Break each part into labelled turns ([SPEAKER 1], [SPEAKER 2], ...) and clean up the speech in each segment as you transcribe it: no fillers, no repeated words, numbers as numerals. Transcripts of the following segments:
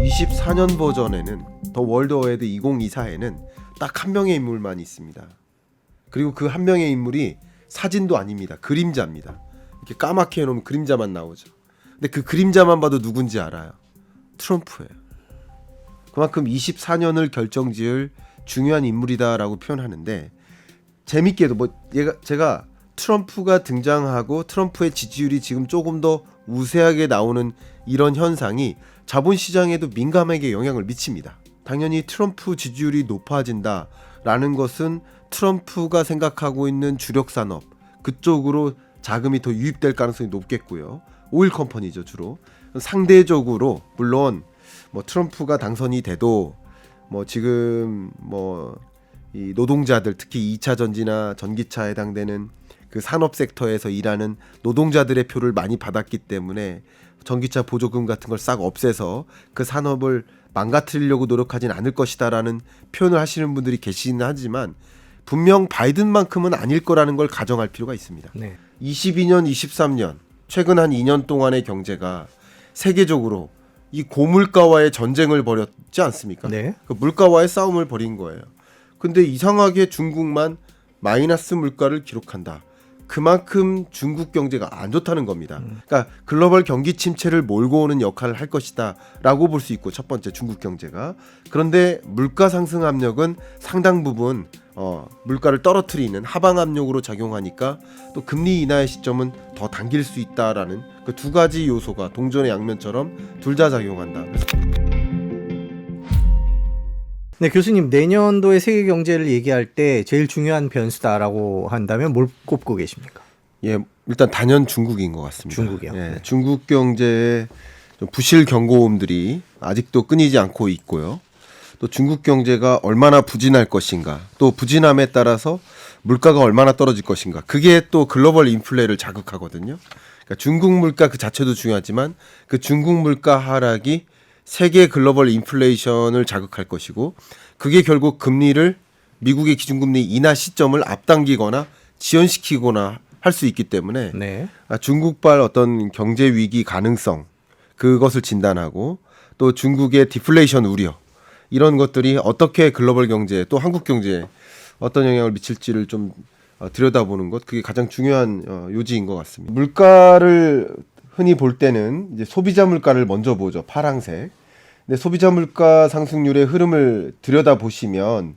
[SPEAKER 1] 24년 버전에는 더 월드 어헤드 2024에는 딱 한 명의 인물만 있습니다. 그리고 그 한 명의 인물이 사진도 아닙니다. 그림자입니다. 이렇게 까맣게 해놓으면 그림자만 나오죠. 근데 그 그림자만 봐도 누군지 알아요. 트럼프예요. 그만큼 24년을 결정지을 중요한 인물이다라고 표현하는데, 재밌게도 제가 트럼프가 등장하고 트럼프의 지지율이 지금 조금 더 우세하게 나오는 이런 현상이 자본시장에도 민감하게 영향을 미칩니다. 당연히 트럼프 지지율이 높아진다라는 것은 트럼프가 생각하고 있는 주력 산업 그쪽으로 자금이 더 유입될 가능성이 높겠고요. 오일 컴퍼니죠, 주로. 상대적으로 물론 뭐 트럼프가 당선이 돼도 뭐 지금 이 노동자들, 특히 2차 전지나 전기차에 해당되는 그 산업 섹터에서 일하는 노동자들의 표를 많이 받았기 때문에 전기차 보조금 같은 걸 싹 없애서 그 산업을 망가뜨리려고 노력하진 않을 것이다라는 표현을 하시는 분들이 계시긴 하지만 분명 바이든만큼은 아닐 거라는 걸 가정할 필요가 있습니다.
[SPEAKER 2] 네.
[SPEAKER 1] 22년, 23년 최근 한 2년 동안의 경제가 세계적으로 이 고물가와의 전쟁을 벌였지 않습니까?
[SPEAKER 2] 네.
[SPEAKER 1] 그 물가와의 싸움을 벌인 거예요. 근데 이상하게 중국만 마이너스 물가를 기록한다. 그만큼 중국 경제가 안 좋다는 겁니다. 그러니까 글로벌 경기 침체를 몰고 오는 역할을 할 것이다 라고 볼 수 있고, 첫 번째 중국 경제가. 그런데 물가 상승 압력은 상당 부분 물가를 떨어뜨리는 하방 압력으로 작용하니까 또 금리 인하의 시점은 더 당길 수 있다라는 그 두 가지 요소가 동전의 양면처럼 둘 다 작용한다.
[SPEAKER 2] 네, 교수님, 내년도의 세계 경제를 얘기할 때 제일 중요한 변수다라고 한다면 뭘 꼽고 계십니까?
[SPEAKER 1] 예, 일단 단연 중국인 것 같습니다.
[SPEAKER 2] 중국이요?
[SPEAKER 1] 예,
[SPEAKER 2] 네.
[SPEAKER 1] 중국 경제의 좀 부실 경고음들이 아직도 끊이지 않고 있고요. 또 중국 경제가 얼마나 부진할 것인가, 또 부진함에 따라서 물가가 얼마나 떨어질 것인가, 그게 또 글로벌 인플레를 자극하거든요. 그러니까 중국 물가 그 자체도 중요하지만 그 중국 물가 하락이 세계 글로벌 인플레이션을 자극할 것이고, 그게 결국 금리를, 미국의 기준금리 인하 시점을 앞당기거나 지연시키거나 할 수 있기 때문에
[SPEAKER 2] 네.
[SPEAKER 1] 중국발 어떤 경제 위기 가능성, 그것을 진단하고 또 중국의 디플레이션 우려, 이런 것들이 어떻게 글로벌 경제에 또 한국 경제에 어떤 영향을 미칠지를 좀 들여다보는 것, 그게 가장 중요한 요지인 것 같습니다. 물가를 흔히 볼 때는 이제 소비자 물가를 먼저 보죠. 파랑색. 근데 소비자 물가 상승률의 흐름을 들여다보시면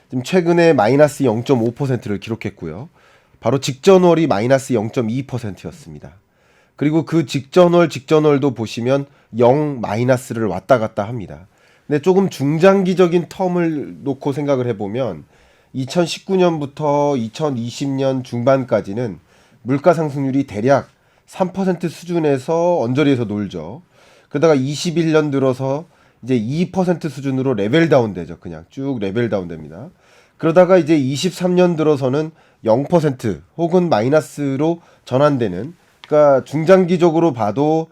[SPEAKER 1] 지금 최근에 마이너스 0.5%를 기록했고요. 바로 직전월이 마이너스 0.2%였습니다. 그리고 그 직전월도 보시면 0 마이너스를 왔다 갔다 합니다. 근데 조금 중장기적인 텀을 놓고 생각을 해보면 2019년부터 2020년 중반까지는 물가 상승률이 대략 3% 수준에서 언저리에서 놀죠. 그러다가 21년 들어서 이제 2% 수준으로 레벨 다운 되죠. 그냥 쭉 레벨 다운 됩니다. 그러다가 이제 23년 들어서는 0% 혹은 마이너스로 전환되는, 그러니까 중장기적으로 봐도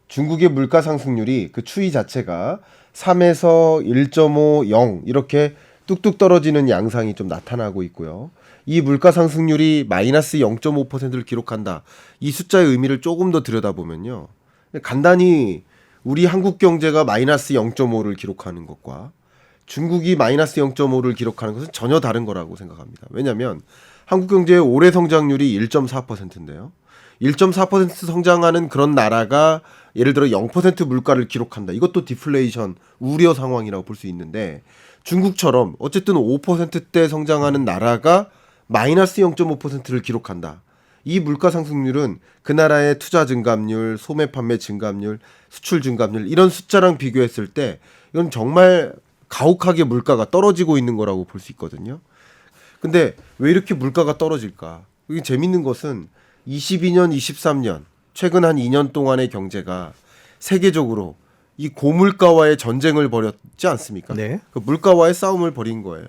[SPEAKER 1] 중국의 물가 상승률이 그 추이 자체가 3에서 1.5, 0 이렇게 뚝뚝 떨어지는 양상이 좀 나타나고 있고요. 이 물가 상승률이 마이너스 0.5%를 기록한다. 이 숫자의 의미를 조금 더 들여다보면요. 간단히 우리 한국 경제가 마이너스 0.5를 기록하는 것과 중국이 마이너스 0.5를 기록하는 것은 전혀 다른 거라고 생각합니다. 왜냐하면 한국 경제의 올해 성장률이 1.4%인데요. 1.4% 성장하는 그런 나라가 예를 들어 0% 물가를 기록한다. 이것도 디플레이션 우려 상황이라고 볼 수 있는데, 중국처럼 어쨌든 5%대 성장하는 나라가 마이너스 0.5%를 기록한다. 이 물가 상승률은 그 나라의 투자 증감률, 소매 판매 증감률, 수출 증감률, 이런 숫자랑 비교했을 때 이건 정말 가혹하게 물가가 떨어지고 있는 거라고 볼 수 있거든요. 근데 왜 이렇게 물가가 떨어질까? 이게 재밌는 것은 22년, 23년 최근 한 2년 동안의 경제가 세계적으로 이 고물가와의 전쟁을 벌였지 않습니까?
[SPEAKER 2] 네.
[SPEAKER 1] 그 물가와의 싸움을 벌인 거예요.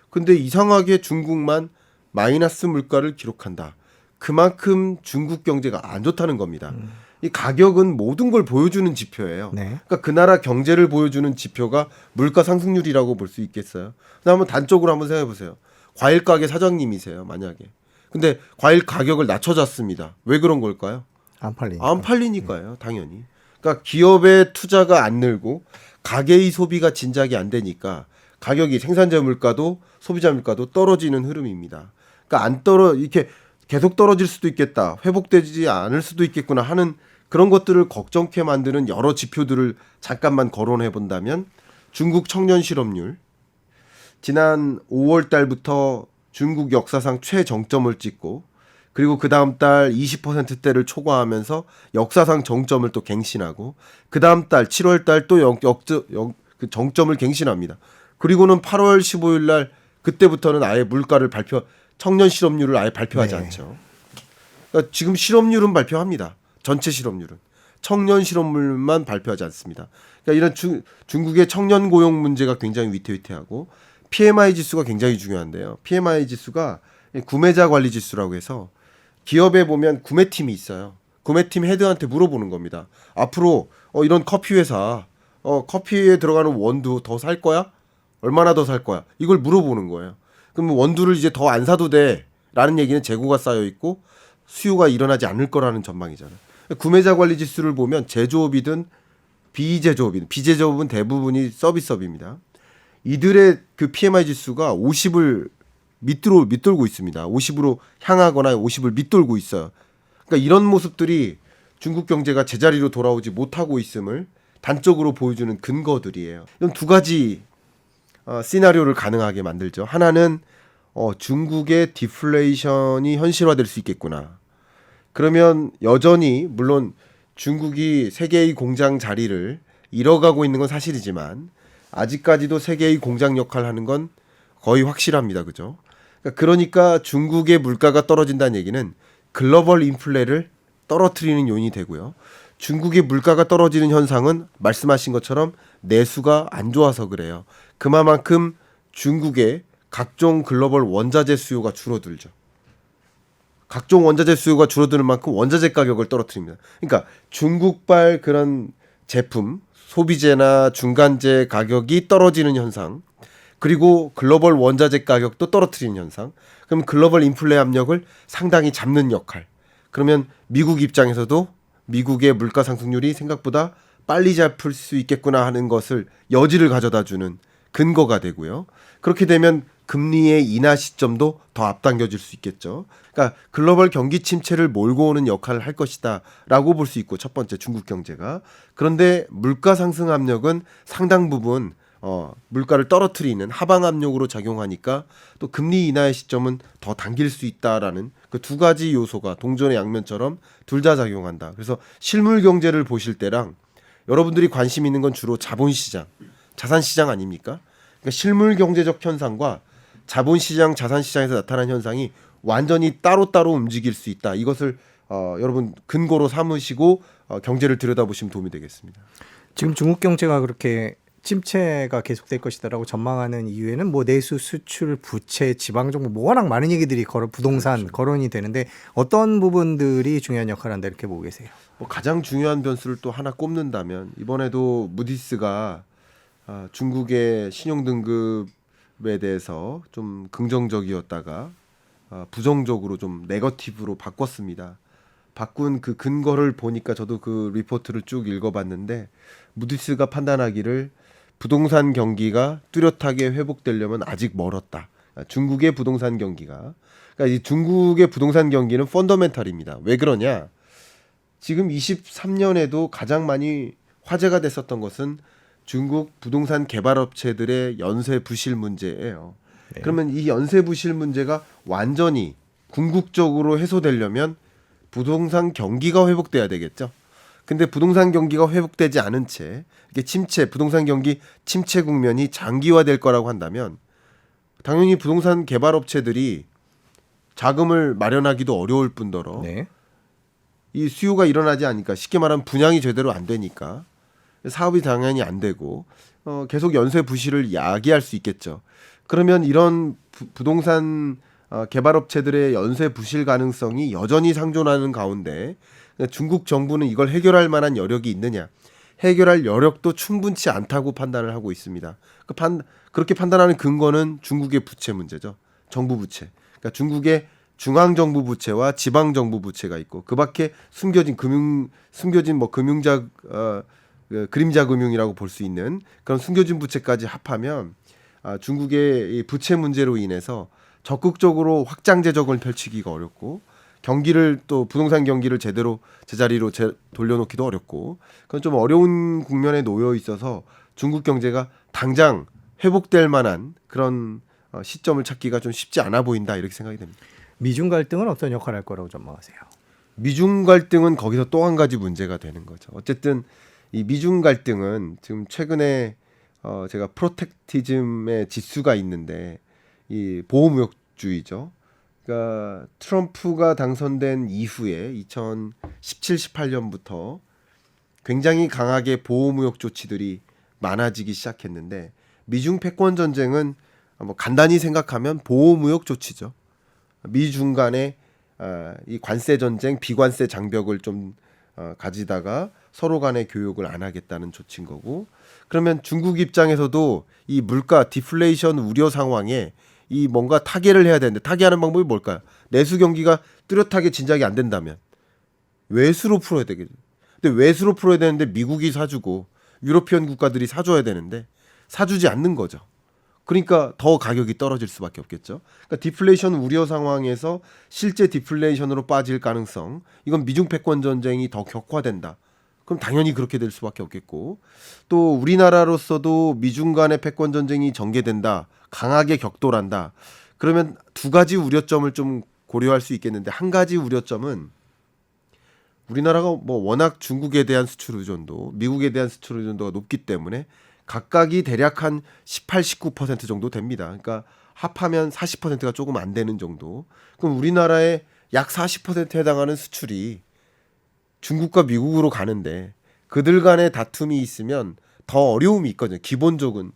[SPEAKER 1] 근데 이상하게 중국만 마이너스 물가를 기록한다. 그만큼 중국 경제가 안 좋다는 겁니다. 이 가격은 모든 걸 보여주는 지표예요.
[SPEAKER 2] 네.
[SPEAKER 1] 그러니까 그 나라 경제를 보여주는 지표가 물가 상승률이라고 볼 수 있겠어요. 한번 단적으로 한번 생각해 보세요. 과일 가게 사장님이세요, 만약에. 근데 과일 가격을 낮춰줬습니다. 왜 그런 걸까요?
[SPEAKER 2] 안 팔리니까.
[SPEAKER 1] 안 팔리니까요, 당연히. 그러니까 기업의 투자가 안 늘고 가계의 소비가 진작이 안 되니까 가격이 생산자 물가도 소비자 물가도 떨어지는 흐름입니다. 그러니까 이렇게 계속 떨어질 수도 있겠다. 회복되지 않을 수도 있겠구나 하는 그런 것들을 걱정케 만드는 여러 지표들을 잠깐만 거론해 본다면 중국 청년 실업률 지난 5월 달부터 중국 역사상 최정점을 찍고 그리고 그 다음 달 20%대를 초과하면서 역사상 정점을 또 갱신하고 그 다음 달 7월 달 또 그 정점을 갱신합니다. 그리고는 8월 15일 날 그때부터는 아예 물가를 청년 실업률을 아예 발표하지
[SPEAKER 2] 네.
[SPEAKER 1] 않죠. 그러니까 지금 실업률은 발표합니다. 전체 실업률은 청년 실업률만 발표하지 않습니다. 그러니까 이런 중국의 청년 고용 문제가 굉장히 위태위태하고 PMI 지수가 굉장히 중요한데요. PMI 지수가 구매자 관리 지수라고 해서 기업에 보면 구매팀이 있어요. 구매팀 헤드한테 물어보는 겁니다. 앞으로 이런 커피 회사 커피에 들어가는 원두 더 살 거야? 얼마나 더 살 거야? 이걸 물어보는 거예요. 그럼 원두를 이제 더 안 사도 돼라는 얘기는 재고가 쌓여 있고 수요가 일어나지 않을 거라는 전망이잖아요. 구매자 관리 지수를 보면 제조업이든 비제조업은 대부분이 서비스업입니다. 이들의 그 PMI 지수가 50을 밑돌고 있습니다. 50으로 향하거나 50을 밑돌고 있어요. 그러니까 이런 모습들이 중국 경제가 제자리로 돌아오지 못하고 있음을 단적으로 보여주는 근거들이에요. 이런 두 가지 시나리오를 가능하게 만들죠. 하나는 중국의 디플레이션이 현실화될 수 있겠구나. 그러면 여전히 물론 중국이 세계의 공장 자리를 잃어가고 있는 건 사실이지만 아직까지도 세계의 공장 역할을 하는 건 거의 확실합니다. 그죠? 그러니까 중국의 물가가 떨어진다는 얘기는 글로벌 인플레를 떨어뜨리는 요인이 되고요. 중국의 물가가 떨어지는 현상은 말씀하신 것처럼 내수가 안 좋아서 그래요. 그만큼 중국의 각종 글로벌 원자재 수요가 줄어들죠. 각종 원자재 수요가 줄어드는 만큼 원자재 가격을 떨어뜨립니다. 그러니까 중국발 그런 제품, 소비재나 중간재 가격이 떨어지는 현상, 그리고 글로벌 원자재 가격도 떨어뜨리는 현상. 그럼 글로벌 인플레 압력을 상당히 잡는 역할. 그러면 미국 입장에서도 미국의 물가 상승률이 생각보다 빨리 잡힐 수 있겠구나 하는 것을 여지를 가져다주는 근거가 되고요. 그렇게 되면 금리의 인하 시점도 더 앞당겨질 수 있겠죠. 그러니까 글로벌 경기 침체를 몰고 오는 역할을 할 것이다라고 볼 수 있고 첫 번째 중국 경제가. 그런데 물가 상승 압력은 상당 부분 물가를 떨어뜨리는 하방 압력으로 작용하니까 또 금리 인하의 시점은 더 당길 수 있다라는 그 두 가지 요소가 동전의 양면처럼 둘 다 작용한다. 그래서 실물 경제를 보실 때랑 여러분들이 관심 있는 건 주로 자본시장, 자산시장 아닙니까? 그러니까 실물 경제적 현상과 자본시장, 자산시장에서 나타난 현상이 완전히 따로따로 움직일 수 있다. 이것을 여러분 근거로 삼으시고 경제를 들여다보시면 도움이 되겠습니다.
[SPEAKER 2] 지금 중국 경제가 그렇게 침체가 계속될 것이다라고 전망하는 이유에는 뭐 내수, 수출, 부채, 지방 정부 뭐 워낙 많은 얘기들이 부동산
[SPEAKER 1] 그렇죠.
[SPEAKER 2] 거론이 되는데 어떤 부분들이 중요한 역할을 한다 이렇게 보고 계세요?
[SPEAKER 1] 뭐 가장 중요한 변수를 또 하나 꼽는다면 이번에도 무디스가 중국의 신용 등급에 대해서 좀 긍정적이었다가 부정적으로 좀 네거티브로 바꿨습니다. 바꾼 그 근거를 보니까 저도 그 리포트를 쭉 읽어봤는데 무디스가 판단하기를 부동산 경기가 뚜렷하게 회복되려면 아직 멀었다. 중국의 부동산 경기가. 그러니까 이 중국의 부동산 경기는 펀더멘탈입니다. 왜 그러냐? 지금 23년에도 가장 많이 화제가 됐었던 것은 중국 부동산 개발업체들의 연쇄 부실 문제예요.
[SPEAKER 2] 네.
[SPEAKER 1] 그러면 이 연쇄 부실 문제가 완전히 궁극적으로 해소되려면 부동산 경기가 회복돼야 되겠죠. 근데 부동산 경기가 회복되지 않은 채 이게 부동산 경기 침체 국면이 장기화될 거라고 한다면 당연히 부동산 개발업체들이 자금을 마련하기도 어려울 뿐더러
[SPEAKER 2] 네.
[SPEAKER 1] 이 수요가 일어나지 않으니까 쉽게 말하면 분양이 제대로 안 되니까 사업이 당연히 안 되고 계속 연쇄 부실을 야기할 수 있겠죠. 그러면 이런 부동산 개발업체들의 연쇄 부실 가능성이 여전히 상존하는 가운데 중국 정부는 이걸 해결할 만한 여력이 있느냐? 해결할 여력도 충분치 않다고 판단을 하고 있습니다. 그렇게 판단하는 근거는 중국의 부채 문제죠. 정부 부채. 그러니까 중국의 중앙정부 부채와 지방정부 부채가 있고 그밖에 숨겨진 뭐 그림자 금융이라고 볼 수 있는 그런 숨겨진 부채까지 합하면 중국의 이 부채 문제로 인해서 적극적으로 확장 재정을 펼치기가 어렵고 경기를 또 부동산 경기를 제대로 제자리로 돌려놓기도 어렵고 그건 좀 어려운 국면에 놓여 있어서 중국 경제가 당장 회복될 만한 그런 시점을 찾기가 좀 쉽지 않아 보인다 이렇게 생각이 됩니다.
[SPEAKER 2] 미중 갈등은 어떤 역할을 할 거라고 전망하세요?
[SPEAKER 1] 미중 갈등은 거기서 또 한 가지 문제가 되는 거죠. 어쨌든 이 미중 갈등은 지금 최근에 제가 프로텍티즘의 지수가 있는데 이 보호무역주의죠. 그러니까 트럼프가 당선된 이후에 2017, 18년부터 굉장히 강하게 보호무역 조치들이 많아지기 시작했는데 미중 패권 전쟁은 뭐 간단히 생각하면 보호무역 조치죠. 미중 간의 이 관세 전쟁, 비관세 장벽을 좀 가지다가 서로 간의 교역을 안 하겠다는 조치인 거고 그러면 중국 입장에서도 이 물가 디플레이션 우려 상황에 이 뭔가 타개를 해야 되는데 타개하는 방법이 뭘까요? 내수 경기가 뚜렷하게 진작이 안 된다면 외수로 풀어야 되겠죠. 근데 외수로 풀어야 되는데 미국이 사주고 유로피언 국가들이 사줘야 되는데 사주지 않는 거죠. 그러니까 더 가격이 떨어질 수밖에 없겠죠. 그러니까 디플레이션 우려 상황에서 실제 디플레이션으로 빠질 가능성, 이건 미중 패권 전쟁이 더 격화된다. 그럼 당연히 그렇게 될 수밖에 없겠고, 또 우리나라로서도 미중 간의 패권 전쟁이 전개된다, 강하게 격돌한다. 그러면 두 가지 우려점을 좀 고려할 수 있겠는데 한 가지 우려점은 우리나라가 뭐 워낙 중국에 대한 수출 의존도, 미국에 대한 수출 의존도가 높기 때문에 각각이 대략 한 18, 19% 정도 됩니다. 그러니까 합하면 40%가 조금 안 되는 정도. 그럼 우리나라의 약 40%에 해당하는 수출이 중국과 미국으로 가는데 그들 간의 다툼이 있으면 더 어려움이 있거든요. 기본적은.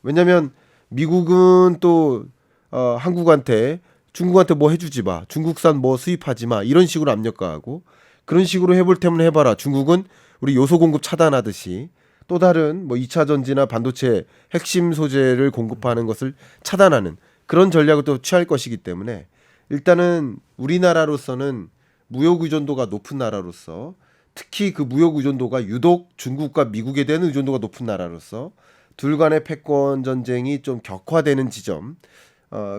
[SPEAKER 1] 왜냐하면 미국은 또 한국한테 중국한테 뭐 해주지 마. 중국산 뭐 수입하지 마. 이런 식으로 압력 가하고 그런 식으로 해볼 테면 해봐라. 중국은 우리 요소 공급 차단하듯이 또 다른 뭐 2차 전지나 반도체 핵심 소재를 공급하는 것을 차단하는 그런 전략을 또 취할 것이기 때문에 일단은 우리나라로서는 무역 의존도가 높은 나라로서 특히 그 무역 의존도가 유독 중국과 미국에 대한 의존도가 높은 나라로서 둘 간의 패권 전쟁이 좀 격화되는 지점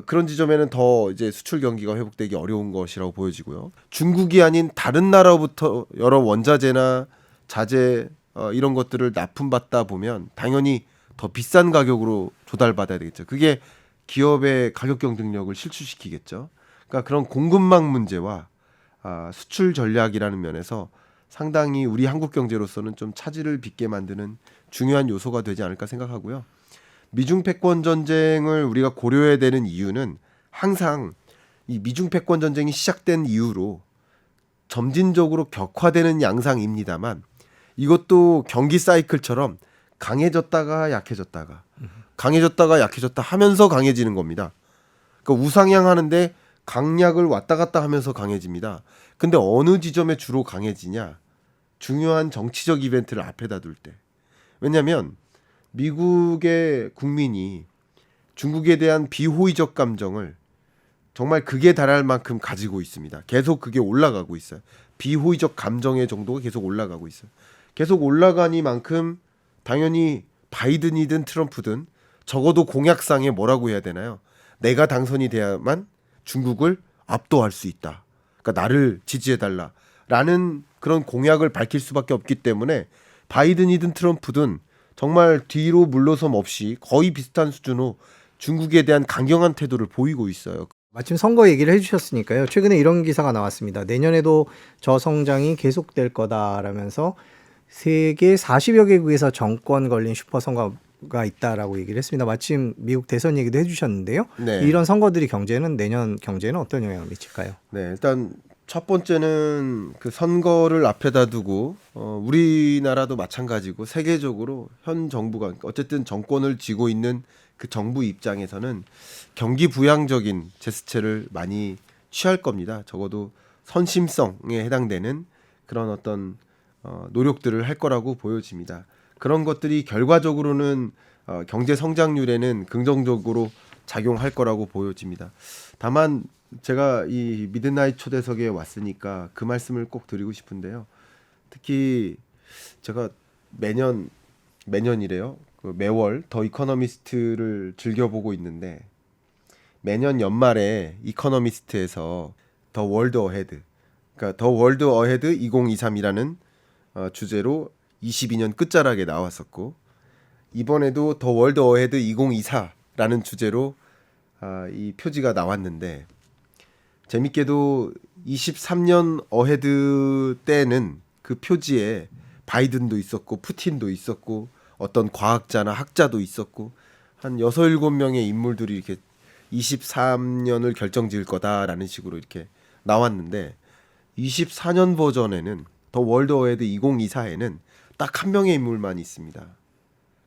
[SPEAKER 1] 그런 지점에는 더 이제 수출 경기가 회복되기 어려운 것이라고 보여지고요. 중국이 아닌 다른 나라로부터 여러 원자재나 자재 이런 것들을 납품받다 보면 당연히 더 비싼 가격으로 조달받아야 되겠죠. 그게 기업의 가격 경쟁력을 실추시키겠죠. 그러니까 그런 공급망 문제와 수출 전략이라는 면에서 상당히 우리 한국 경제로서는 좀 차질을 빚게 만드는 중요한 요소가 되지 않을까 생각하고요. 미중 패권 전쟁을 우리가 고려해야 되는 이유는 항상 이 미중 패권 전쟁이 시작된 이후로 점진적으로 격화되는 양상입니다만 이것도 경기 사이클처럼 강해졌다가 약해졌다가 약해졌다 하면서 강해지는 겁니다. 그러니까 우상향하는데 강약을 왔다 갔다 하면서 강해집니다. 근데 어느 지점에 주로 강해지냐? 중요한 정치적 이벤트를 앞에다 둘 때. 왜냐하면 미국의 국민이 중국에 대한 비호의적 감정을 정말 극에 달할 만큼 가지고 있습니다. 계속 그게 올라가고 있어요. 비호의적 감정의 정도가 계속 올라가고 있어요. 계속 올라가니만큼 당연히 바이든이든 트럼프든 적어도 공약상에 뭐라고 해야 되나요? 내가 당선이 돼야만 중국을 압도할 수 있다. 그러니까 나를 지지해달라라는 그런 공약을 밝힐 수밖에 없기 때문에 바이든이든 트럼프든 정말 뒤로 물러섬 없이 거의 비슷한 수준으로 중국에 대한 강경한 태도를 보이고 있어요.
[SPEAKER 2] 마침 선거 얘기를 해주셨으니까요. 최근에 이런 기사가 나왔습니다. 내년에도 저성장이 계속될 거다라면서 세계 40여 개국에서 정권 걸린 슈퍼선거가 있다라고 얘기를 했습니다. 마침 미국 대선 얘기도 해주셨는데요.
[SPEAKER 1] 네.
[SPEAKER 2] 이런 선거들이 내년 경제에는 어떤 영향을 미칠까요?
[SPEAKER 1] 네, 일단 첫 번째는 그 선거를 앞에다 두고 우리나라도 마찬가지고 세계적으로 현 정부가 어쨌든 정권을 쥐고 있는 그 정부 입장에서는 경기 부양적인 제스처를 많이 취할 겁니다. 적어도 선심성에 해당되는 그런 어떤 노력들을 할 거라고 보여집니다. 그런 것들이 결과적으로는 경제 성장률에는 긍정적으로 작용할 거라고 보여집니다. 다만 제가 이 미드나잇 초대석에 왔으니까 그 말씀을 꼭 드리고 싶은데요. 특히 제가 매년이래요. 그 매월 더 이코노미스트를 즐겨보고 있는데 매년 연말에 이코노미스트에서 더 월드 어헤드, 그러니까 더 월드 어헤드 2023이라는 주제로 22년 끝자락에 나왔었고 이번에도 더 월드 어헤드 2024라는 주제로 이 표지가 나왔는데 재밌게도 23년 어헤드 때는 그 표지에 바이든도 있었고 푸틴도 있었고 어떤 과학자나 학자도 있었고 한 6, 7명의 인물들이 이렇게 23년을 결정지을 거다라는 식으로 이렇게 나왔는데 24년 버전에는 더 월드 어헤드 2024에는 딱 한 명의 인물만 있습니다.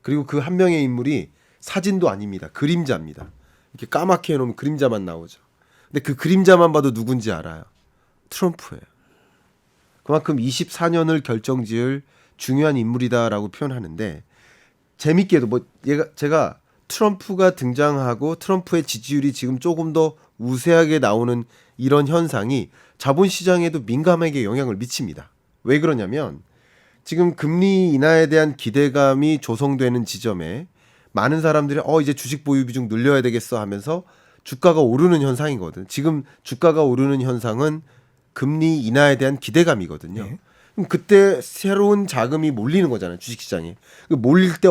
[SPEAKER 1] 그리고 그 한 명의 인물이 사진도 아닙니다. 그림자입니다. 이렇게 까맣게 해놓으면 그림자만 나오죠. 근데 그 그림자만 봐도 누군지 알아요. 트럼프예요. 그만큼 24년을 결정지을 중요한 인물이다라고 표현하는데 재밌게도 제가 트럼프가 등장하고 트럼프의 지지율이 지금 조금 더 우세하게 나오는 이런 현상이 자본시장에도 민감하게 영향을 미칩니다. 왜 그러냐면 지금 금리 인하에 대한 기대감이 조성되는 지점에 많은 사람들이 이제 주식 보유 비중 늘려야 되겠어 하면서 주가가 오르는 현상이거든. 지금 주가가 오르는 현상은 금리 인하에 대한 기대감이거든요.
[SPEAKER 2] 네.
[SPEAKER 1] 그럼 그때 새로운 자금이 몰리는 거잖아요. 주식시장에. 몰릴 때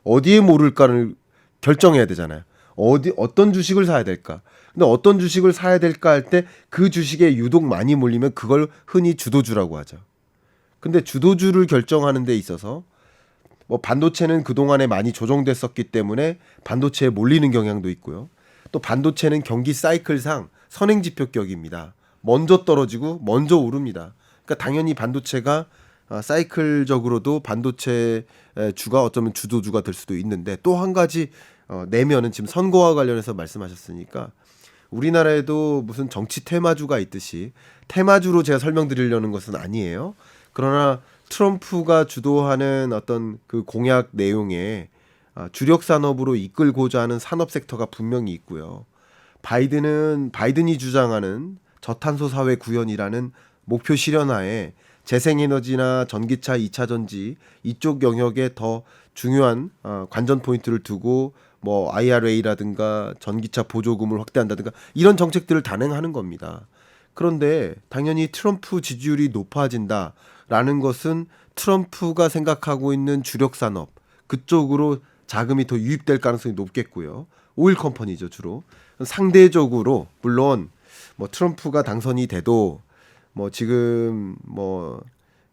[SPEAKER 1] 어디에 모를까를 결정해야 되잖아요. 어떤 주식을 사야 될까? 근데 어떤 주식을 사야 될까 할 때 그 주식에 유독 많이 몰리면 그걸 흔히 주도주라고 하죠. 근데 주도주를 결정하는 데 있어서 뭐 반도체는 그동안에 많이 조정됐었기 때문에 반도체에 몰리는 경향도 있고요. 또 반도체는 경기 사이클상 선행지표격입니다. 먼저 떨어지고 먼저 오릅니다. 그러니까 당연히 반도체가 사이클적으로도 반도체 주가 어쩌면 주도주가 될 수도 있는데 또 한 가지 내면은 지금 선거와 관련해서 말씀하셨으니까 우리나라에도 무슨 정치 테마주가 있듯이 테마주로 제가 설명드리려는 것은 아니에요. 그러나 트럼프가 주도하는 어떤 그 공약 내용에 주력 산업으로 이끌고자 하는 산업 섹터가 분명히 있고요. 바이든이 주장하는 저탄소 사회 구현이라는 목표 실현하에 재생에너지나 전기차, 2차 전지 이쪽 영역에 더 중요한 관전 포인트를 두고 뭐 IRA라든가 전기차 보조금을 확대한다든가 이런 정책들을 단행하는 겁니다. 그런데 당연히 트럼프 지지율이 높아진다라는 것은 트럼프가 생각하고 있는 주력 산업 그쪽으로 자금이 더 유입될 가능성이 높겠고요. 오일 컴퍼니죠, 주로. 상대적으로 물론 뭐 트럼프가 당선이 돼도 뭐 지금 뭐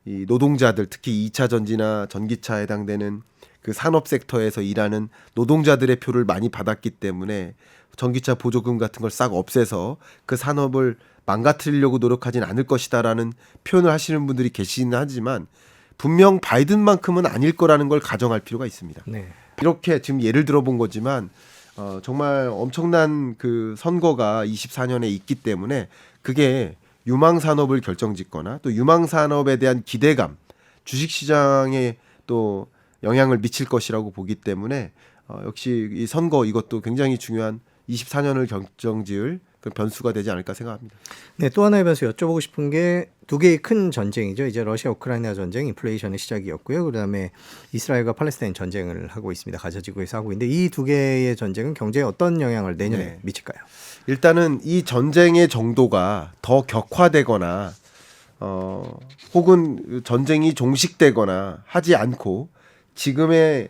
[SPEAKER 1] 이 노동자들 특히 2차 전지나 전기차에 해당되는 그 산업 섹터에서 일하는 노동자들의 표를 많이 받았기 때문에 전기차 보조금 같은 걸 싹 없애서 그 산업을 망가뜨리려고 노력하진 않을 것이다라는 표현을 하시는 분들이 계시긴 하지만 분명 바이든만큼은 아닐 거라는 걸 가정할 필요가 있습니다.
[SPEAKER 2] 네.
[SPEAKER 1] 이렇게 지금 예를 들어본 거지만 정말 엄청난 그 선거가 24년에 있기 때문에 그게 유망 산업을 결정짓거나 또 유망 산업에 대한 기대감, 주식시장에 또 영향을 미칠 것이라고 보기 때문에 역시 이 선거 이것도 굉장히 중요한 24년을 결정지을 그 변수가 되지 않을까 생각합니다.
[SPEAKER 2] 네, 또 하나의 변수 여쭤보고 싶은 게 두 개의 큰 전쟁이죠. 이제 러시아 우크라이나 전쟁, 인플레이션의 시작이었고요. 그다음에 이스라엘과 팔레스타인 전쟁을 하고 있습니다. 가자 지구에서 하고 있는데 이 두 개의 전쟁은 경제에 어떤 영향을 내년에
[SPEAKER 1] 네.
[SPEAKER 2] 미칠까요?
[SPEAKER 1] 일단은 이 전쟁의 정도가 더 격화되거나 혹은 전쟁이 종식되거나 하지 않고 지금의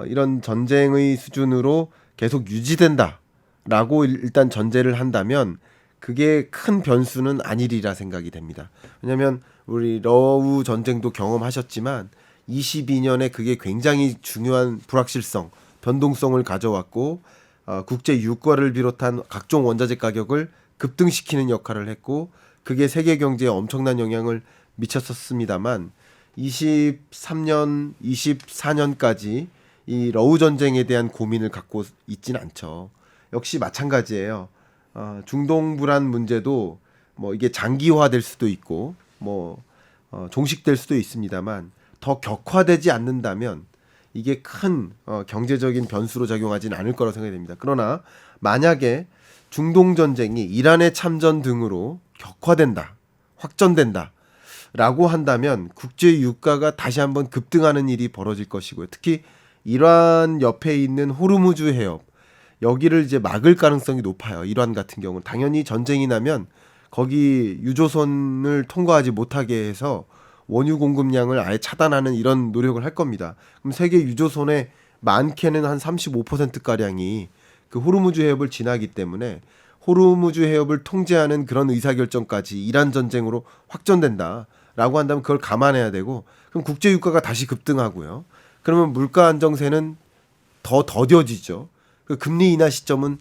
[SPEAKER 1] 이런 전쟁의 수준으로 계속 유지된다라고 일단 전제를 한다면 그게 큰 변수는 아니리라 생각이 됩니다. 왜냐하면 우리 러우 전쟁도 경험하셨지만 22년에 그게 굉장히 중요한 불확실성, 변동성을 가져왔고 국제 유가를 비롯한 각종 원자재 가격을 급등시키는 역할을 했고 그게 세계 경제에 엄청난 영향을 미쳤었습니다만 23년, 24년까지 이 러우 전쟁에 대한 고민을 갖고 있지는 않죠. 역시 마찬가지예요. 중동 불안 문제도 뭐 이게 장기화될 수도 있고 뭐 종식될 수도 있습니다만 더 격화되지 않는다면 이게 큰 경제적인 변수로 작용하지는 않을 거라고 생각이 됩니다. 그러나 만약에 중동 전쟁이 이란의 참전 등으로 격화된다, 확전된다 라고 한다면 국제 유가가 다시 한번 급등하는 일이 벌어질 것이고요. 특히 이란 옆에 있는 호르무즈 해협 여기를 이제 막을 가능성이 높아요. 이란 같은 경우는 당연히 전쟁이 나면 거기 유조선을 통과하지 못하게 해서 원유 공급량을 아예 차단하는 이런 노력을 할 겁니다. 그럼 세계 유조선의 많게는 한 35%가량이 그 호르무즈 해협을 지나기 때문에 호르무즈 해협을 통제하는 그런 의사결정까지 이란 전쟁으로 확전된다라고 한다면 그걸 감안해야 되고 그럼 국제 유가가 다시 급등하고요. 그러면 물가 안정세는 더 더뎌지죠. 그 금리 인하 시점은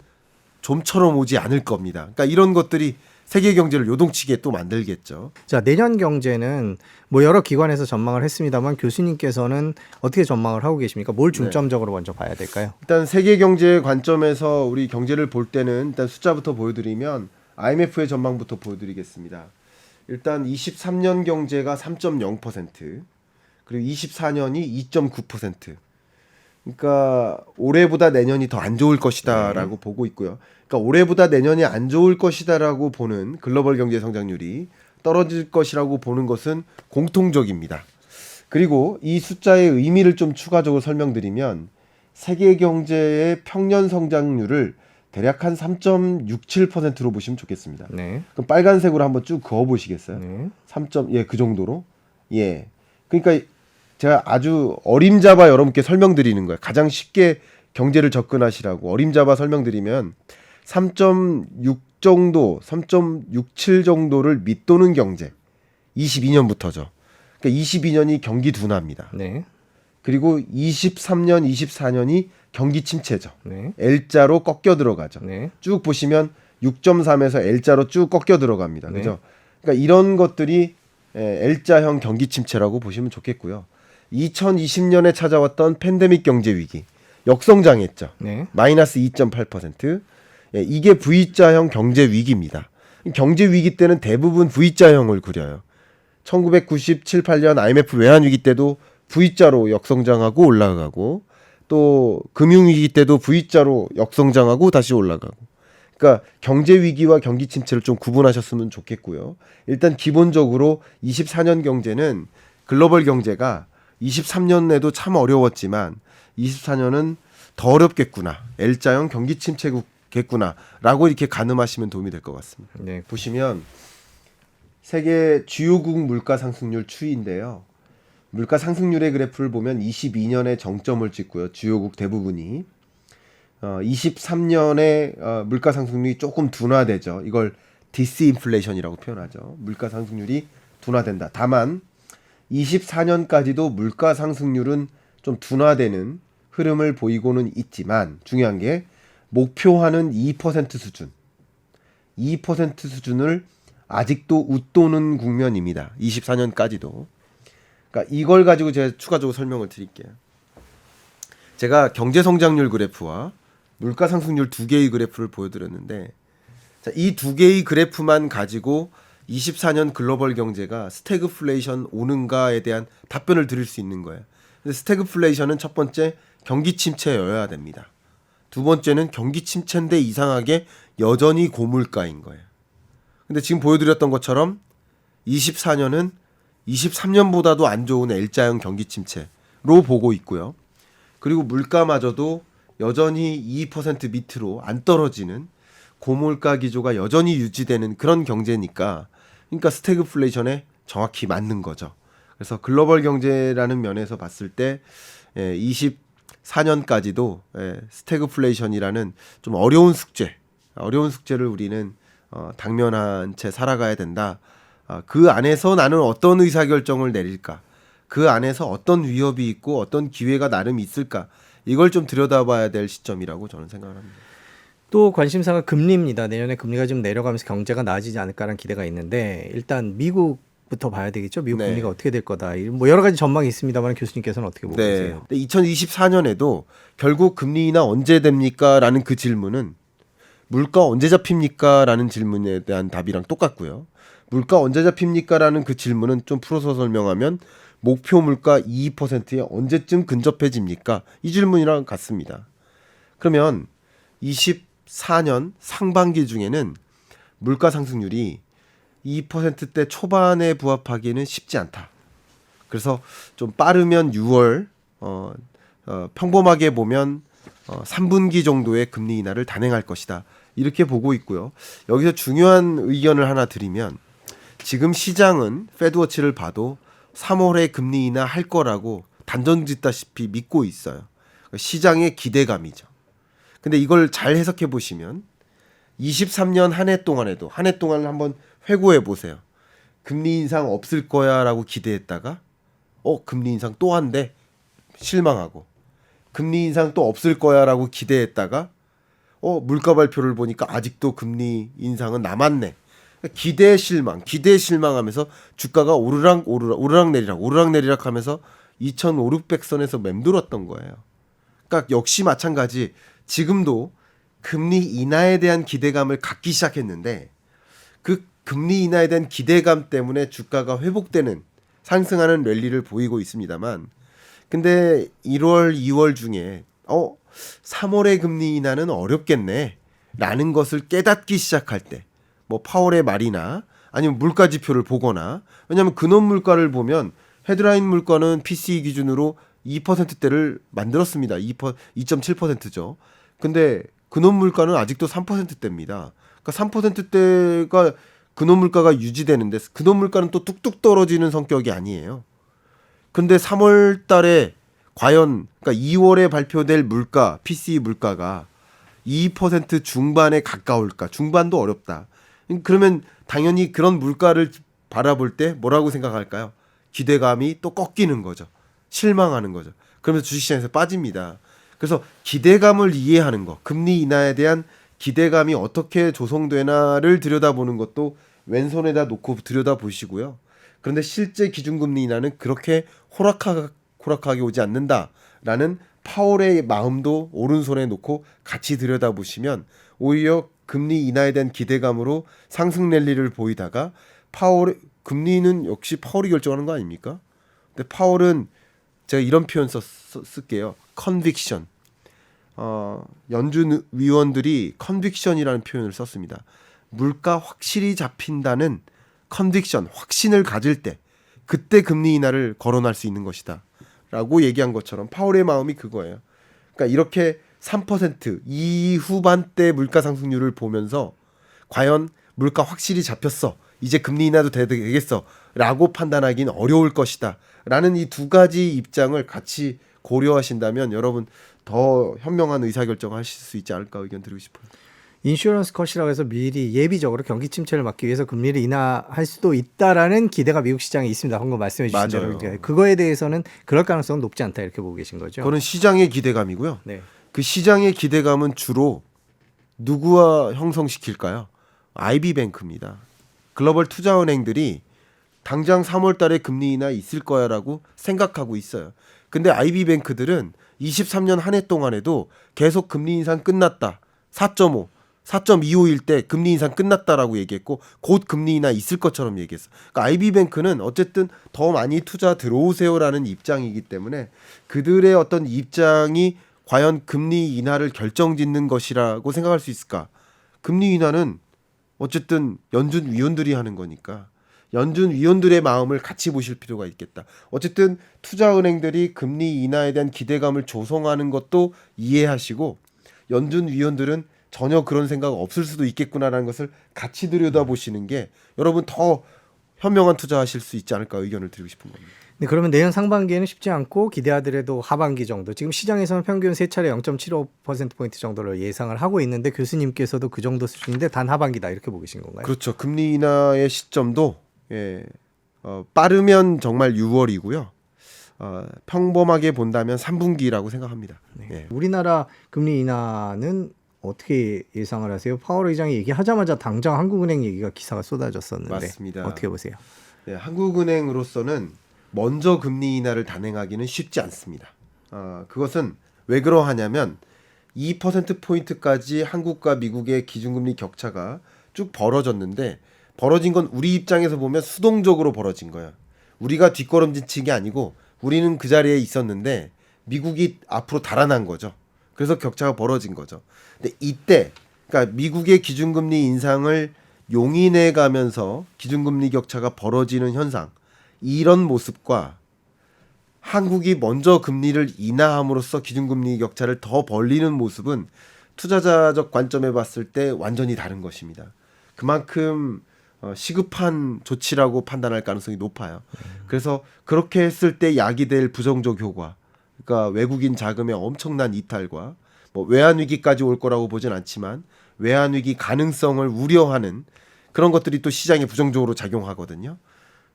[SPEAKER 1] 좀처럼 오지 않을 겁니다. 그러니까 이런 것들이 세계 경제를 요동치게 또 만들겠죠.
[SPEAKER 2] 자, 내년 경제는 뭐 여러 기관에서 전망을 했습니다만 교수님께서는 어떻게 전망을 하고 계십니까? 뭘 중점적으로 먼저 봐야 될까요?
[SPEAKER 1] 일단 세계 경제 관점에서 우리 경제를 볼 때는 일단 숫자부터 보여드리면 IMF의 전망부터 보여드리겠습니다. 일단 23년 경제가 3.0% 그리고 24년이 2.9%. 그러니까 올해보다 내년이 더 안 좋을 것이다라고 보고 있고요. 그러니까 올해보다 내년이 안 좋을 것이다라고 보는 글로벌 경제 성장률이 떨어질 것이라고 보는 것은 공통적입니다. 그리고 이 숫자의 의미를 좀 추가적으로 설명드리면 세계 경제의 평년 성장률을 대략 한 3.67%로 보시면 좋겠습니다.
[SPEAKER 2] 네.
[SPEAKER 1] 그럼 빨간색으로 한번 쭉 그어 보시겠어요?
[SPEAKER 2] 네.
[SPEAKER 1] 3점 그 정도로. 예. 그러니까 제가 아주 어림잡아 여러분께 설명드리는 거예요. 가장 쉽게 경제를 접근하시라고 어림잡아 설명드리면 3.6 정도, 3.67 정도를 밑도는 경제. 22년부터죠. 그러니까 22년이 경기 둔화입니다.
[SPEAKER 2] 네.
[SPEAKER 1] 그리고 23년, 24년이 경기 침체죠.
[SPEAKER 2] 네.
[SPEAKER 1] L자로 꺾여 들어가죠.
[SPEAKER 2] 네.
[SPEAKER 1] 쭉 보시면 6.3에서 L자로 쭉 꺾여 들어갑니다.
[SPEAKER 2] 네.
[SPEAKER 1] 그죠? 그러니까 이런 것들이 L자형 경기 침체라고 보시면 좋겠고요. 2020년에 찾아왔던 팬데믹 경제 위기 역성장했죠.
[SPEAKER 2] 네.
[SPEAKER 1] 마이너스 2.8%. 이게 V자형 경제 위기입니다. 경제 위기 때는 대부분 V자형을 그려요. 1997, 8년 IMF 외환 위기 때도 V자로 역성장하고 올라가고 또 금융 위기 때도 V자로 역성장하고 다시 올라가고. 그러니까 경제 위기와 경기 침체를 좀 구분하셨으면 좋겠고요. 일단 기본적으로 24년 경제는 글로벌 경제가 23년에도 참 어려웠지만 24년은 더 어렵겠구나. L자형 경기 침체겠구나라고 이렇게 가늠하시면 도움이 될 것 같습니다.
[SPEAKER 2] 네.
[SPEAKER 1] 보시면 세계 주요국 물가 상승률 추이인데요. 물가 상승률의 그래프를 보면 22년에 정점을 찍고요. 주요국 대부분이 23년에 물가 상승률이 조금 둔화되죠. 이걸 디스인플레이션이라고 표현하죠. 물가 상승률이 둔화된다. 다만 24년까지도 물가 상승률은 좀 둔화되는 흐름을 보이고는 있지만 중요한 게 목표하는 2% 수준. 2% 수준을 아직도 웃도는 국면입니다. 24년까지도. 그러니까 이걸 가지고 제가 추가적으로 설명을 드릴게요. 제가 경제 성장률 그래프와 물가 상승률 두 개의 그래프를 보여드렸는데 이 두 개의 그래프만 가지고 24년 글로벌 경제가 스태그플레이션 오는가에 대한 답변을 드릴 수 있는 거예요. 근데 스태그플레이션은 첫 번째 경기 침체여야 됩니다. 두 번째는 경기 침체인데 이상하게 여전히 고물가인 거예요. 근데 지금 보여드렸던 것처럼 24년은 23년보다도 안 좋은 L자형 경기 침체로 보고 있고요. 그리고 물가마저도 여전히 2% 밑으로 안 떨어지는 고물가 기조가 여전히 유지되는 그런 경제니까 그러니까 스태그플레이션에 정확히 맞는 거죠. 그래서 글로벌 경제라는 면에서 봤을 때 24년까지도 스태그플레이션이라는 좀 어려운 숙제를 우리는 당면한 채 살아가야 된다. 그 안에서 나는 어떤 의사결정을 내릴까? 그 안에서 어떤 위협이 있고 어떤 기회가 나름 있을까? 이걸 좀 들여다봐야 될 시점이라고 저는 생각을 합니다.
[SPEAKER 2] 또 관심사가 금리입니다. 내년에 금리가 좀 내려가면서 경제가 나아지지 않을까라는 기대가 있는데 일단 미국부터 봐야 되겠죠. 미국
[SPEAKER 1] 네.
[SPEAKER 2] 금리가 어떻게 될 거다. 뭐 여러 가지 전망이 있습니다만 교수님께서는 어떻게 보고 계세요?
[SPEAKER 1] 2024년에도 결국 금리 인하 언제 됩니까? 라는 그 질문은 물가 언제 잡힙니까? 라는 질문에 대한 답이랑 똑같고요. 물가 언제 잡힙니까? 라는 그 질문은 좀 풀어서 설명하면 목표 물가 2%에 언제쯤 근접해집니까? 이 질문이랑 같습니다. 그러면 2024년 상반기 중에는 물가 상승률이 2%대 초반에 부합하기는 쉽지 않다. 그래서 좀 빠르면 6월, 평범하게 보면 3분기 정도의 금리 인하를 단행할 것이다. 이렇게 보고 있고요. 여기서 중요한 의견을 하나 드리면 지금 시장은 페드워치를 봐도 3월에 금리 인하 할 거라고 단정짓다시피 믿고 있어요. 시장의 기대감이죠. 근데 이걸 잘 해석해 보시면 23년 한 해 동안에도 한 해 동안을 한번 회고해 보세요. 금리 인상 없을 거야라고 기대했다가 금리 인상 또 한대 실망하고 금리 인상 또 없을 거야라고 기대했다가 물가 발표를 보니까 아직도 금리 인상은 남았네. 기대 실망하면서 주가가 오르락 내리락 하면서 2,500~600선에서 맴돌았던 거예요. 그러니까 역시 마찬가지 지금도 금리 인하에 대한 기대감을 갖기 시작했는데 그 금리 인하에 대한 기대감 때문에 주가가 회복되는 상승하는 랠리를 보이고 있습니다만 근데 1월, 2월 중에 3월의 금리 인하는 어렵겠네 라는 것을 깨닫기 시작할 때 뭐 파월의 말이나 아니면 물가 지표를 보거나 왜냐하면 근원 물가를 보면 헤드라인 물가는 PCE 기준으로 2%대를 만들었습니다. 2.7%죠. 근데 근원 물가는 아직도 3%대입니다. 그러니까 3%대가 근원 물가가 유지되는데 근원 물가는 또 뚝뚝 떨어지는 성격이 아니에요. 근데 3월 달에 과연 그러니까 2월에 발표될 물가, PCE 물가가 2% 중반에 가까울까? 중반도 어렵다. 그러면 당연히 그런 물가를 바라볼 때 뭐라고 생각할까요? 기대감이 또 꺾이는 거죠. 실망하는 거죠. 그러면서 주식시장에서 빠집니다. 그래서 기대감을 이해하는 거, 금리 인하에 대한 기대감이 어떻게 조성되나를 들여다보는 것도 왼손에다 놓고 들여다보시고요. 그런데 실제 기준금리 인하는 그렇게 호락하게 오지 않는다라는 파월의 마음도 오른손에 놓고 같이 들여다보시면 오히려 금리 인하에 대한 기대감으로 상승 랠리를 보이다가 금리는 역시 파월이 결정하는 거 아닙니까? 근데 파월은 제가 이런 표현 쓸게요. 컨빅션. 연준 위원들이 컨빅션이라는 표현을 썼습니다. 물가 확실히 잡힌다는 컨빅션, 확신을 가질 때 그때 금리 인하를 거론할 수 있는 것이다. 라고 얘기한 것처럼 파월의 마음이 그거예요. 그러니까 이렇게 3% 이후반대 물가 상승률을 보면서 과연 물가 확실히 잡혔어. 이제 금리 인하도 되겠어. 라고 판단하기는 어려울 것이다. 라는 이 두 가지 입장을 같이 고려하신다면 여러분 더 현명한 의사결정을 하실 수 있지 않을까 의견 드리고 싶어요.
[SPEAKER 2] 인슈런스 컷이라고 해서 미리 예비적으로 경기 침체를 막기 위해서 금리를 인하할 수도 있다라는 기대가 미국 시장에 있습니다. 방금 말씀해 주신 대로 그거에 대해서는 그럴 가능성은 높지 않다 이렇게 보고 계신 거죠.
[SPEAKER 1] 그건 시장의 기대감이고요.
[SPEAKER 2] 네.
[SPEAKER 1] 그 시장의 기대감은 주로 누구와 형성시킬까요? IB뱅크입니다. 글로벌 투자은행들이 당장 3월 달에 금리 인하 있을 거야라고 생각하고 있어요. 근데 IB뱅크들은 23년 한 해 동안에도 계속 금리 인상 끝났다. 4.5, 4.25일 때 금리 인상 끝났다라고 얘기했고 곧 금리 인하 있을 것처럼 얘기했어. 그러니까 IB뱅크는 어쨌든 더 많이 투자 들어오세요라는 입장이기 때문에 그들의 어떤 입장이 과연 금리 인하를 결정짓는 것이라고 생각할 수 있을까? 금리 인하는 어쨌든 연준 위원들이 하는 거니까 연준 위원들의 마음을 같이 보실 필요가 있겠다. 어쨌든 투자은행들이 금리 인하에 대한 기대감을 조성하는 것도 이해하시고 연준 위원들은 전혀 그런 생각 없을 수도 있겠구나라는 것을 같이 들여다보시는 게 여러분 더 현명한 투자하실 수 있지 않을까 의견을 드리고 싶은 겁니다.
[SPEAKER 2] 네, 그러면 내년 상반기에는 쉽지 않고 기대하더라도 하반기 정도. 지금 시장에서는 평균 3차례 0.75%포인트 정도를 예상을 하고 있는데 교수님께서도 그 정도 수준인데 단 하반기다 이렇게 보고 계신 건가요?
[SPEAKER 1] 그렇죠. 금리 인하의 시점도 빠르면 정말 6월이고요. 평범하게 본다면 3분기라고 생각합니다.
[SPEAKER 2] 네.
[SPEAKER 1] 예.
[SPEAKER 2] 우리나라 금리 인하는 어떻게 예상을 하세요? 파월 의장이 얘기하자마자 당장 한국은행 얘기가 기사가 쏟아졌었는데
[SPEAKER 1] 맞습니다.
[SPEAKER 2] 어떻게 보세요?
[SPEAKER 1] 네, 한국은행으로서는 먼저 금리 인하를 단행하기는 쉽지 않습니다. 그것은 왜 그러하냐면 2%포인트까지 한국과 미국의 기준금리 격차가 쭉 벌어졌는데 벌어진 건 우리 입장에서 보면 수동적으로 벌어진 거야. 우리가 뒷걸음질 게 아니고 우리는 그 자리에 있었는데 미국이 앞으로 달아난 거죠. 그래서 격차가 벌어진 거죠. 근데 이때 그러니까 미국의 기준금리 인상을 용인해 가면서 기준금리 격차가 벌어지는 현상, 이런 모습과 한국이 먼저 금리를 인하함으로써 기준금리 격차를 더 벌리는 모습은 투자자적 관점에 봤을 때 완전히 다른 것입니다. 그만큼 시급한 조치라고 판단할 가능성이 높아요. 그래서 그렇게 했을 때 야기될 부정적 효과, 그러니까 외국인 자금의 엄청난 이탈과 뭐 외환 위기까지 올 거라고 보진 않지만 외환 위기 가능성을 우려하는 그런 것들이 또 시장에 부정적으로 작용하거든요.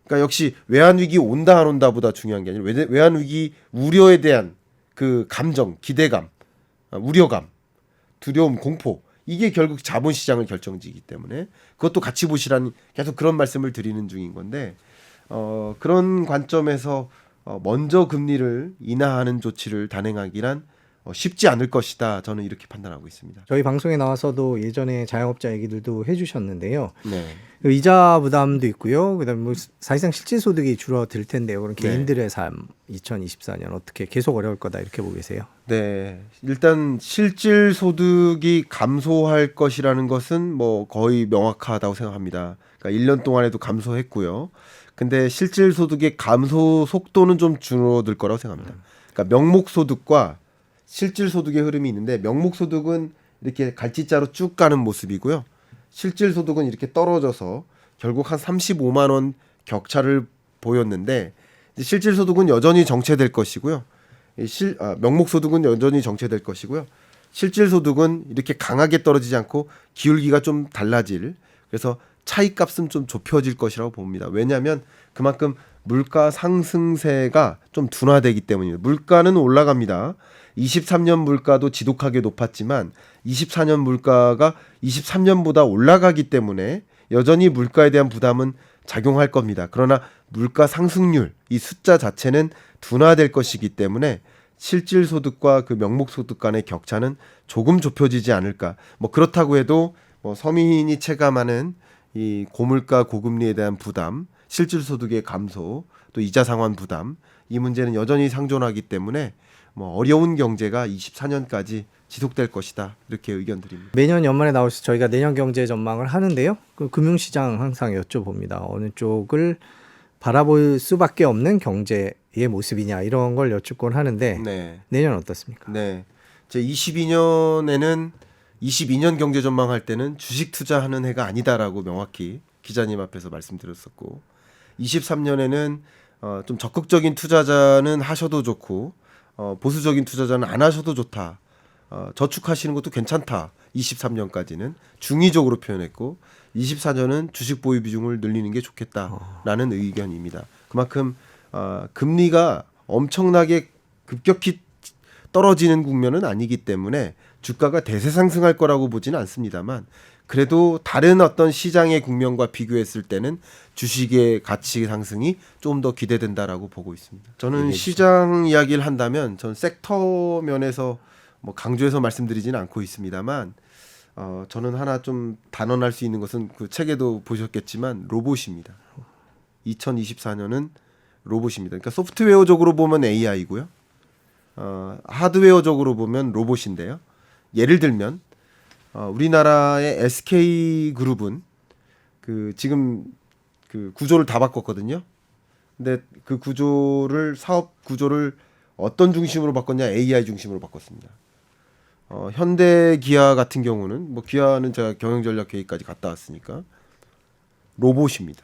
[SPEAKER 1] 그러니까 역시 외환 위기 온다 안 온다보다 중요한 게 아니라 외환 위기 우려에 대한 그 감정, 기대감, 우려감, 두려움, 공포, 이게 결국 자본시장을 결정지기 때문에 그것도 같이 보시라는 계속 그런 말씀을 드리는 중인 건데 그런 관점에서 먼저 금리를 인하하는 조치를 단행하기란 쉽지 않을 것이다. 저는 이렇게 판단하고 있습니다.
[SPEAKER 2] 저희 방송에 나와서도 예전에 자영업자 얘기들도 해주셨는데요.
[SPEAKER 1] 네.
[SPEAKER 2] 그 이자 부담도 있고요. 그다음에 뭐 사실상 실질 소득이 줄어들 텐데요. 그럼 개인들의 삶 2024년 어떻게 계속 어려울 거다 이렇게 보고 계세요?
[SPEAKER 1] 네. 일단 실질 소득이 감소할 것이라는 것은 뭐 거의 명확하다고 생각합니다. 그러니까 1년 동안에도 감소했고요. 근데 실질 소득의 감소 속도는 좀 줄어들 거라고 생각합니다. 그러니까 명목 소득과 실질 소득의 흐름이 있는데 명목 소득은 이렇게 갈지자로 쭉 가는 모습이고요. 실질 소득은 이렇게 떨어져서 결국 한 35만 원 격차를 보였는데 실질 소득은 여전히 정체될 것이고요. 명목 소득은 여전히 정체될 것이고요. 실질 소득은 이렇게 강하게 떨어지지 않고 기울기가 좀 달라질, 그래서 차이값은 좀 좁혀질 것이라고 봅니다. 왜냐하면 그만큼 물가 상승세가 좀 둔화되기 때문입니다. 물가는 올라갑니다. 23년 물가도 지독하게 높았지만 24년 물가가 23년보다 올라가기 때문에 여전히 물가에 대한 부담은 작용할 겁니다. 그러나 물가 상승률, 이 숫자 자체는 둔화될 것이기 때문에 실질 소득과 그 명목 소득 간의 격차는 조금 좁혀지지 않을까. 뭐 그렇다고 해도 뭐 서민이 체감하는 이 고물가 고금리에 대한 부담, 실질 소득의 감소, 또 이자 상환 부담, 이 문제는 여전히 상존하기 때문에 뭐 어려운 경제가 24년까지 지속될 것이다. 이렇게 의견 드립니다.
[SPEAKER 2] 매년 연말에 나오셔서 저희가 내년 경제 전망을 하는데요. 그 금융시장 항상 여쭤봅니다. 어느 쪽을 바라볼 수밖에 없는 경제의 모습이냐 이런 걸 여쭙곤 하는데
[SPEAKER 1] 네.
[SPEAKER 2] 내년 어떻습니까?
[SPEAKER 1] 네. 제 22년에는 22년 경제 전망할 때는 주식 투자하는 해가 아니다라고 명확히 기자님 앞에서 말씀드렸었고 23년에는 좀 적극적인 투자자는 하셔도 좋고 보수적인 투자자는 안 하셔도 좋다. 저축하시는 것도 괜찮다. 23년까지는 중의적으로 표현했고 24년은 주식 보유 비중을 늘리는 게 좋겠다라는 의견입니다. 그만큼 금리가 엄청나게 급격히 떨어지는 국면은 아니기 때문에 주가가 대세 상승할 거라고 보지는 않습니다만 그래도 다른 어떤 시장의 국면과 비교했을 때는 주식의 가치 상승이 좀 더 기대된다라고 보고 있습니다. 저는 시장 이야기를 한다면 전 섹터 면에서 뭐 강조해서 말씀드리지는 않고 있습니다만 저는 하나 좀 단언할 수 있는 것은 그 책에도 보셨겠지만 로봇입니다. 2024년은 로봇입니다. 그러니까 소프트웨어적으로 보면 AI고요. 하드웨어적으로 보면 로봇인데요. 예를 들면 우리나라의 SK그룹은 그 지금 그 구조를 다 바꿨거든요. 근데 그 구조를 사업 구조를 어떤 중심으로 바꿨냐? AI 중심으로 바꿨습니다. 현대 기아 같은 경우는 뭐 기아는 제가 경영전략회의까지 갔다 왔으니까 로봇입니다.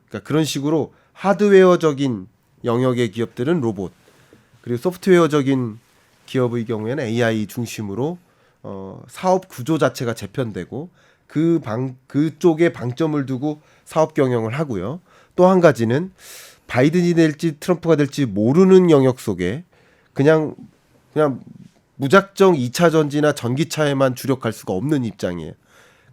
[SPEAKER 1] 그러니까 그런 식으로 하드웨어적인 영역의 기업들은 로봇, 그리고 소프트웨어적인 기업의 경우에는 AI 중심으로 사업 구조 자체가 재편되고 그쪽에 방점을 두고 사업 경영을 하고요. 또 한 가지는 바이든이 될지 트럼프가 될지 모르는 영역 속에 그냥 무작정 2차 전지나 전기차에만 주력할 수가 없는 입장이에요.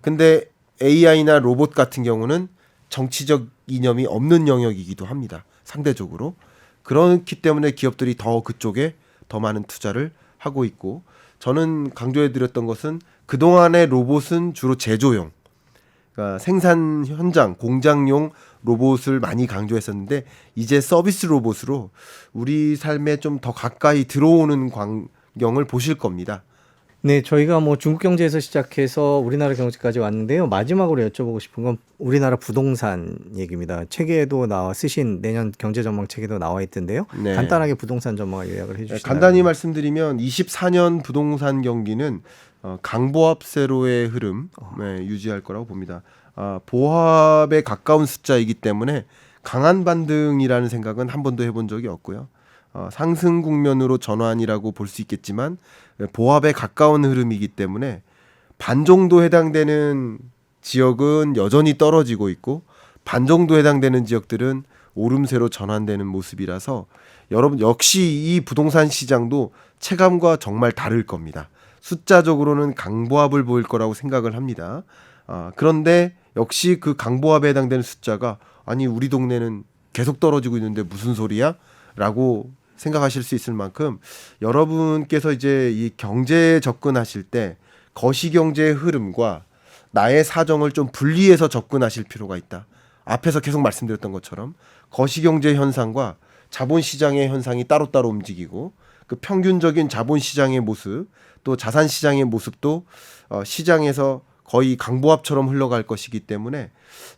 [SPEAKER 1] 근데 AI나 로봇 같은 경우는 정치적 이념이 없는 영역이기도 합니다. 상대적으로. 그렇기 때문에 기업들이 더 그쪽에 더 많은 투자를 하고 있고 저는 강조해드렸던 것은 그동안의 로봇은 주로 제조용, 그러니까 생산 현장, 공장용 로봇을 많이 강조했었는데 이제 서비스 로봇으로 우리 삶에 좀 더 가까이 들어오는 광경을 보실 겁니다.
[SPEAKER 2] 네, 저희가 뭐 중국 경제에서 시작해서 우리나라 경제까지 왔는데요. 마지막으로 여쭤보고 싶은 건 우리나라 부동산 얘기입니다. 책에도 쓰신 내년 경제 전망 책에도 나와 있던데요.
[SPEAKER 1] 네.
[SPEAKER 2] 간단하게 부동산 전망을 요약을 해주시나요?
[SPEAKER 1] 간단히 말씀드리면 24년 부동산 경기는 강보합세로의 흐름 유지할 거라고 봅니다. 보합에 가까운 숫자이기 때문에 강한 반등이라는 생각은 한 번도 해본 적이 없고요. 상승 국면으로 전환이라고 볼 수 있겠지만 보합에 가까운 흐름이기 때문에 반 정도 해당되는 지역은 여전히 떨어지고 있고 반 정도 해당되는 지역들은 오름세로 전환되는 모습이라서 여러분 역시 이 부동산 시장도 체감과 정말 다를 겁니다. 숫자적으로는 강보합을 보일 거라고 생각을 합니다. 그런데 역시 그 강보합에 해당되는 숫자가 아니 우리 동네는 계속 떨어지고 있는데 무슨 소리야? 라고 생각하실 수 있을 만큼 여러분께서 이제 이 경제에 접근하실 때 거시경제의 흐름과 나의 사정을 좀 분리해서 접근하실 필요가 있다. 앞에서 계속 말씀드렸던 것처럼 거시경제 현상과 자본시장의 현상이 따로따로 움직이고 그 평균적인 자본시장의 모습 또 자산시장의 모습도 시장에서 거의 강보합처럼 흘러갈 것이기 때문에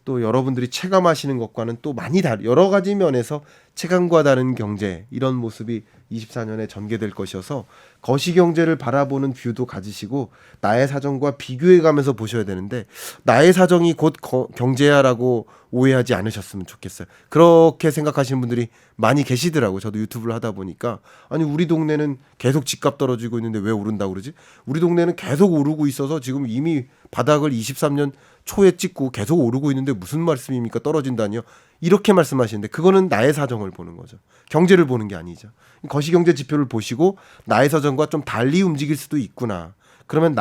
[SPEAKER 1] 또 여러분들이 체감하시는 것과는 또 많이 여러 가지 면에서 체감과 다른 경제 이런 모습이 24년에 전개될 것이어서 거시경제를 바라보는 뷰도 가지시고 나의 사정과 비교해가면서 보셔야 되는데 나의 사정이 곧 경제야라고 오해하지 않으셨으면 좋겠어요. 그렇게 생각하시는 분들이 많이 계시더라고요. 저도 유튜브를 하다 보니까 아니 우리 동네는 계속 집값 떨어지고 있는데 왜 오른다고 그러지? 우리 동네는 계속 오르고 있어서 지금 이미 바닥을 23년 초에 찍고 계속 오르고 있는데 무슨 말씀입니까? 떨어진다니요? 이렇게 말씀하시는데 그거는 나의 사정을 보는 거죠. 경제를 보는 게 아니죠. 거시경제 지표를 보시고 나의 사정과 좀 달리 움직일 수도 있구나. 그러면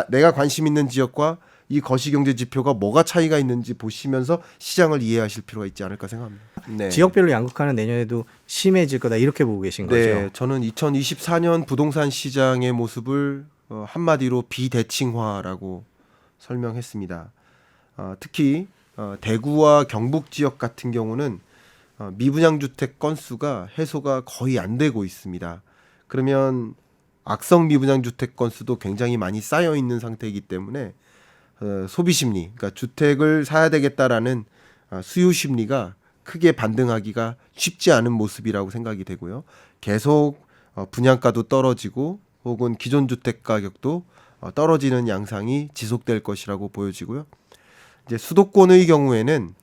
[SPEAKER 1] 내가 관심 있는 지역과 이 거시경제 지표가 뭐가 차이가 있는지 보시면서 시장을 이해하실 필요가 있지 않을까 생각합니다. 네.
[SPEAKER 2] 지역별로 양극화는 내년에도 심해질 거다 이렇게 보고 계신 거죠?
[SPEAKER 1] 네, 저는 2024년 부동산 시장의 모습을 한마디로 비대칭화라고 설명했습니다. 특히 대구와 경북 지역 같은 경우는 미분양 주택 건수가 해소가 거의 안 되고 있습니다. 그러면 악성 미분양 주택 건수도 굉장히 많이 쌓여 있는 상태이기 때문에 소비 심리, 그러니까 주택을 사야 되겠다라는 수요 심리가 크게 반등하기가 쉽지 않은 모습이라고 생각이 되고요. 계속 분양가도 떨어지고 혹은 기존 주택 가격도 떨어지는 양상이 지속될 것이라고 보여지고요. 이제 수도권의 경우에는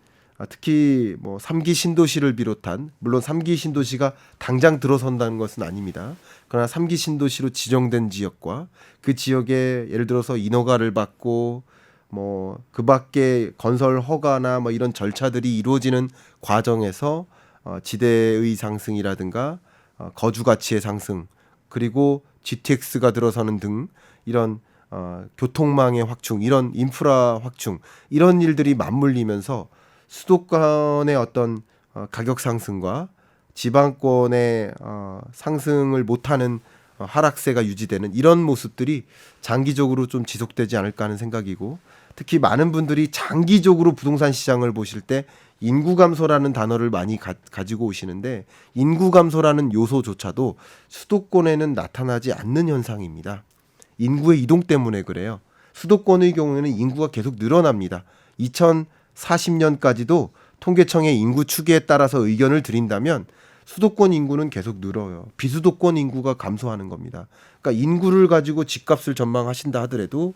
[SPEAKER 1] 특히 뭐 3기 신도시를 비롯한 물론 3기 신도시가 당장 들어선다는 것은 아닙니다. 그러나 3기 신도시로 지정된 지역과 그 지역에 예를 들어서 인허가를 받고 뭐 그 밖에 건설 허가나 뭐 이런 절차들이 이루어지는 과정에서 지대의 상승이라든가 거주 가치의 상승 그리고 GTX가 들어서는 등 이런 교통망의 확충, 이런 인프라 확충 이런 일들이 맞물리면서 수도권의 어떤 가격 상승과 지방권의 상승을 못하는 하락세가 유지되는 이런 모습들이 장기적으로 좀 지속되지 않을까 하는 생각이고 특히 많은 분들이 장기적으로 부동산 시장을 보실 때 인구 감소라는 단어를 많이 가지고 오시는데 인구 감소라는 요소조차도 수도권에는 나타나지 않는 현상입니다. 인구의 이동 때문에 그래요. 수도권의 경우에는 인구가 계속 늘어납니다. 2040년까지도 통계청의 인구 추계에 따라서 의견을 드린다면 수도권 인구는 계속 늘어요. 비수도권 인구가 감소하는 겁니다. 그러니까 인구를 가지고 집값을 전망하신다 하더라도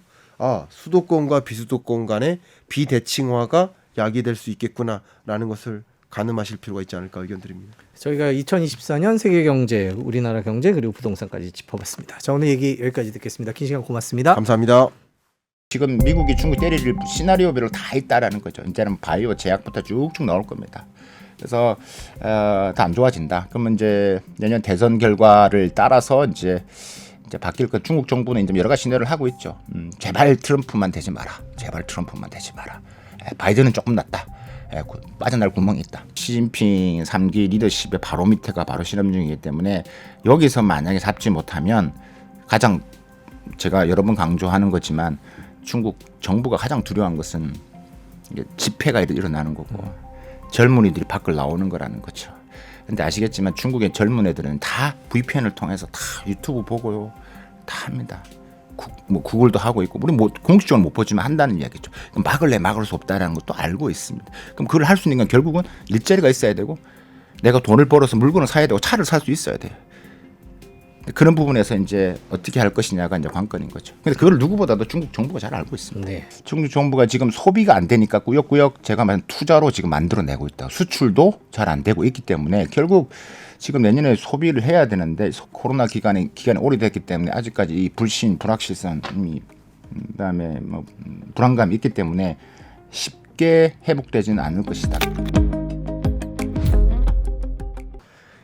[SPEAKER 1] 수도권과 비수도권 간의 비대칭화가 야기될 수 있겠구나라는 것을 가늠하실 필요가 있지 않을까 의견 드립니다.
[SPEAKER 2] 저희가 2024년 세계 경제, 우리나라 경제 그리고 부동산까지 짚어봤습니다. 자, 오늘 얘기 여기까지 듣겠습니다. 긴 시간 고맙습니다.
[SPEAKER 1] 감사합니다.
[SPEAKER 3] 지금 미국이 중국 때릴 시나리오별로 다 있다라는 거죠. 이제는 바이오 제약부터 쭉쭉 나올 겁니다. 그래서 다 안 좋아진다. 그러면 이제 내년 대선 결과를 따라서 이제 바뀔 거. 중국 정부는 이제 여러 가지 시나리오를 하고 있죠. 제발 트럼프만 되지 마라. 제발 트럼프만 되지 마라. 바이든은 조금 낫다. 빠져날 구멍이 있다. 시진핑 3기 리더십의 바로 밑에가 바로 실험 중이기 때문에 여기서 만약에 잡지 못하면 가장 제가 여러 번 강조하는 거지만 중국 정부가 가장 두려워한 것은 이게 집회가 일어나는 거고 젊은이들이 밖을 나오는 거라는 거죠. 근데 아시겠지만 중국의 젊은 애들은 다 VPN을 통해서 다 유튜브 보고요. 다 합니다. 뭐 구글도 하고 있고 우리 뭐 공식적으로 못 보지만 한다는 이야기죠. 막을 수 없다라는 것도 알고 있습니다. 그럼 그걸 할 수 있는 건 결국은 일자리가 있어야 되고 내가 돈을 벌어서 물건을 사야 되고 차를 살 수 있어야 돼요. 그런 부분에서 이제 어떻게 할 것이냐가 이제 관건인 거죠. 근데 그걸 누구보다도 중국 정부가 잘 알고 있습니다.
[SPEAKER 2] 네.
[SPEAKER 3] 중국 정부가 지금 소비가 안 되니까 꾸역꾸역 제가 말한 투자로 지금 만들어내고 있다. 수출도 잘 안 되고 있기 때문에 결국 지금 내년에 소비를 해야 되는데 코로나 기간이 오래됐기 때문에 아직까지 이 불확실성이 그다음에 뭐 불안감이 있기 때문에 쉽게 회복되지는 않을 것이다.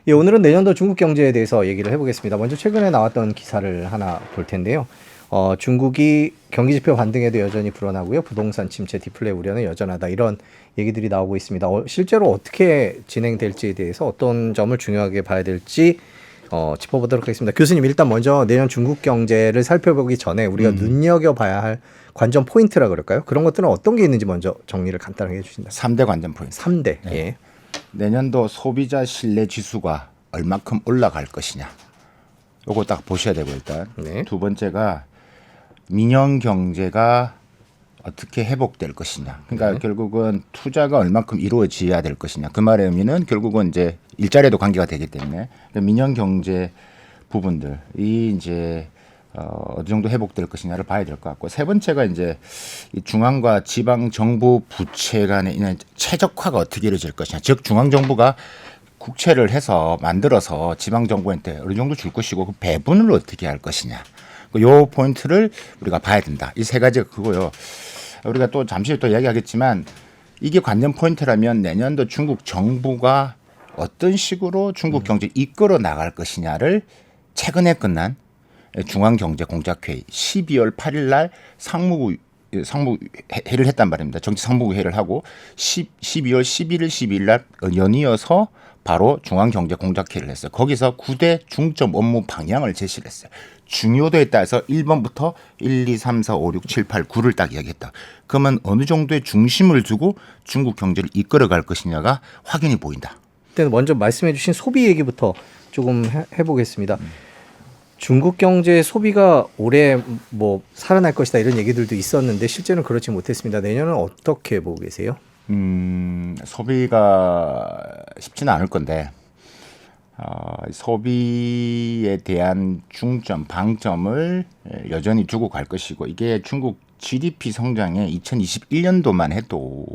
[SPEAKER 2] 예, 오늘은 내년도 중국 경제에 대해서 얘기를 해보겠습니다. 먼저 최근에 나왔던 기사를 하나 볼 텐데요. 중국이 경기 지표 반등에도 여전히 불어나고요. 부동산 침체, 디플레 우려는 여전하다. 이런 얘기들이 나오고 있습니다. 실제로 어떻게 진행될지에 대해서 어떤 점을 중요하게 봐야 될지 짚어보도록 하겠습니다. 교수님, 일단 먼저 내년 중국 경제를 살펴보기 전에 우리가 눈여겨봐야 할 관전 포인트라 그럴까요? 그런 것들은 어떤 게 있는지 먼저 정리를 간단하게 해주신다.
[SPEAKER 3] 3대 관전 포인트.
[SPEAKER 2] 3대.
[SPEAKER 3] 네.
[SPEAKER 2] 예.
[SPEAKER 3] 내년도 소비자 신뢰 지수가 얼마큼 올라갈 것이냐. 요거 딱 보셔야 되고 일단.
[SPEAKER 2] 네.
[SPEAKER 3] 두 번째가 민영 경제가 어떻게 회복될 것이냐. 그러니까 결국은 투자가 얼마큼 이루어져야 될 것이냐. 그 말의 의미는 결국은 이제 일자리에도 관계가 되기 때문에 민영 경제 부분들이 이제 어느 정도 회복될 것이냐를 봐야 될 것 같고, 세 번째가 이제 이 중앙과 지방 정부 부채 간의 최적화가 어떻게 이루어질 것이냐. 즉 중앙 정부가 국채를 해서 만들어서 지방 정부한테 어느 정도 줄 것이고 그 배분을 어떻게 할 것이냐. 요 포인트를 우리가 봐야 된다. 이 세 가지가 그거요. 우리가 또 잠시 또 이야기하겠지만 이게 관전 포인트라면 내년도 중국 정부가 어떤 식으로 중국 경제를 이끌어 나갈 것이냐를 최근에 끝난 중앙경제공작회의 12월 8일 날 상무부 회의를 했단 말입니다. 정치 상무부 회의를 하고 12월 11일, 12일 날 연이어서 바로 중앙경제공작회의를 했어요. 거기서 9대 중점 업무 방향을 제시를 했어요. 중요도에 따라서 1번부터 1, 2, 3, 4, 5, 6, 7, 8, 9를 딱 이야기했다. 그러면 어느 정도의 중심을 두고 중국 경제를 이끌어갈 것이냐가 확연히 보인다.
[SPEAKER 2] 일단 먼저 말씀해 주신 소비 얘기부터 조금 해보겠습니다. 중국 경제 소비가 올해 뭐 살아날 것이다 이런 얘기들도 있었는데 실제는 그렇지 못했습니다. 내년은 어떻게 보고 계세요?
[SPEAKER 3] 소비가 쉽지는 않을 건데 소비에 대한 중점, 방점을 여전히 두고 갈 것이고, 이게 중국 GDP 성장에 2021년도만 해도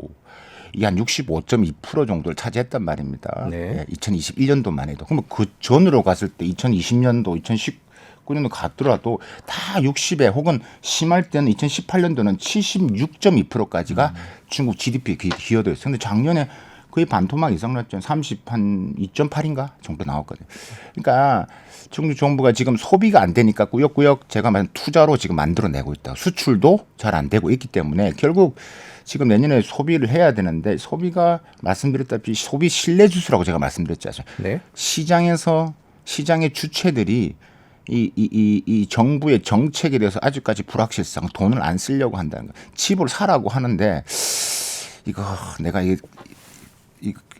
[SPEAKER 3] 이게 한 65.2% 정도를 차지했단 말입니다.
[SPEAKER 2] 네.
[SPEAKER 3] 2021년도만 해도. 그러면 그 전으로 갔을 때 2020년도, 2019년도 갔더라도 다 60에 혹은 심할 때는 2018년도는 76.2%까지가 중국 GDP에 기여되어 있어요. 근데 작년에 거의 반토막 이상 났죠. 30한 2.8인가 정도 나왔거든요. 그러니까 중국 정부가 지금 소비가 안 되니까 꾸역꾸역 제가 말한 투자로 지금 만들어내고 있다. 수출도 잘 안 되고 있기 때문에 결국 지금 내년에 소비를 해야 되는데, 소비가 말씀드렸다시피 소비 신뢰 지수라고 제가 말씀드렸지 않습니까?
[SPEAKER 2] 네.
[SPEAKER 3] 시장의 주체들이 이 정부의 정책에 대해서 아직까지 불확실성, 돈을 안 쓰려고 한다는 거. 집을 사라고 하는데 이거 내가 이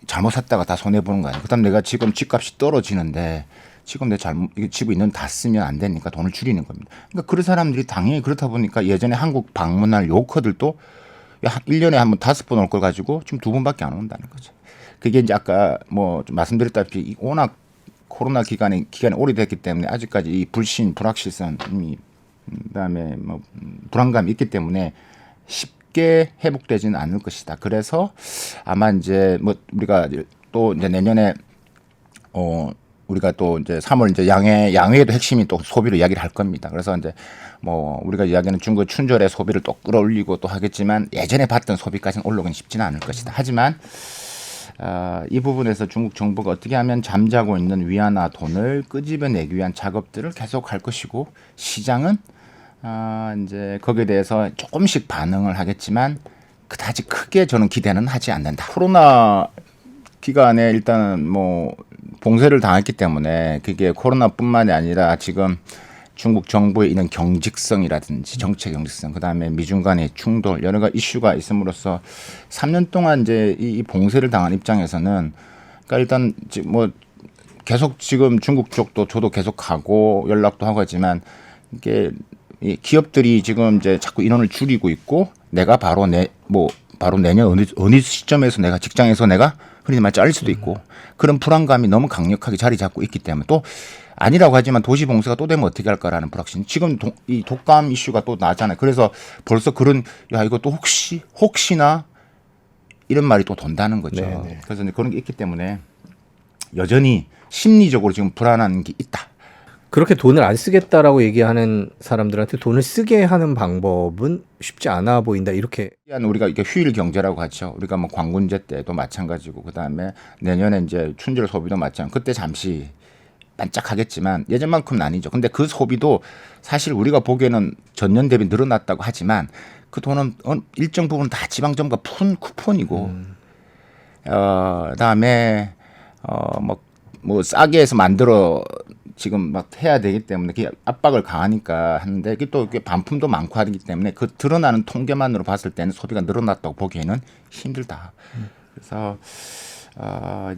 [SPEAKER 3] 잘못 샀다가 다 손해 보는 거 아니야. 그다음 내가 지금 집값이 떨어지는데 지금 내 집에 있는 다 쓰면 안 되니까 돈을 줄이는 겁니다. 그러니까 그런 사람들이 당연히 그렇다 보니까 예전에 한국 방문할 요커들도 1년에 한 번 5번 올 걸 가지고 지금 2번밖에 안 온다는 거죠. 그게 이제 아까 뭐 좀 말씀드렸다시피 워낙 코로나 기간이 오래됐기 때문에 아직까지 이 불확실성이 그다음에 뭐 불안감이 있기 때문에 쉽게 회복되지는 않을 것이다. 그래서 아마 이제 뭐 우리가 또 이제 내년에 우리가 또 이제 3월 이제 양회에도 핵심이 또 소비로 이야기를 할 겁니다. 그래서 이제 뭐 우리가 이야기하는 중국 춘절에 소비를 또 끌어올리고 또 하겠지만 예전에 봤던 소비까지는 올라오긴 쉽지는 않을 것이다. 하지만 이 부분에서 중국 정부가 어떻게 하면 잠자고 있는 위안화 돈을 끄집어내기 위한 작업들을 계속 할 것이고, 시장은 이제 거기에 대해서 조금씩 반응을 하겠지만 그다지 크게 저는 기대는 하지 않는다. 코로나 기간에 일단 뭐 봉쇄를 당했기 때문에 그게 코로나뿐만이 아니라 지금 중국 정부에 있는 경직성이라든지 정책 경직성, 그다음에 미중 간의 충돌, 여러 가지 이슈가 있음으로써 3년 동안 이제 이 봉쇄를 당한 입장에서는, 그러니까 일단 뭐 계속 지금 중국 쪽도 저도 계속 가고 연락도 하고 하지만 이게 이 기업들이 지금 이제 자꾸 인원을 줄이고 있고 내가 바로 바로 내년 어느 시점에서 내가 직장에서 내가 흔히 말 잘릴 수도 있고 그런 불안감이 너무 강력하게 자리 잡고 있기 때문에 또 아니라고 하지만 도시 봉쇄가 또 되면 어떻게 할까라는 불확신. 지금 이 독감 이슈가 또 나잖아요. 그래서 벌써 그런 야 이거 또 혹시나 이런 말이 또 돈다는 거죠.
[SPEAKER 2] 네네.
[SPEAKER 3] 그래서 이제 그런 게 있기 때문에 여전히 심리적으로 지금 불안한 게 있다.
[SPEAKER 2] 그렇게 돈을 안 쓰겠다라고 얘기하는 사람들한테 돈을 쓰게 하는 방법은 쉽지 않아 보인다. 이렇게
[SPEAKER 3] 우리가 이게 휴일 경제라고 하죠. 우리가 뭐 광군제 때도 마찬가지고 그다음에 내년에 이제 춘절 소비도 마찬가지. 그때 잠시 반짝하겠지만 예전만큼은 아니죠. 근데 그 소비도 사실 우리가 보기에는 전년 대비 늘어났다고 하지만 그 돈은 일정 부분 다 지방정부가 푼 쿠폰이고 그다음에 뭐 싸게 해서 만들어 지금 막 해야 되기 때문에 그게 압박을 가하니까 하는데 이게 또 반품도 많고 하기 때문에 그 드러나는 통계만으로 봤을 때는 소비가 늘어났다고 보기에는 힘들다. 그래서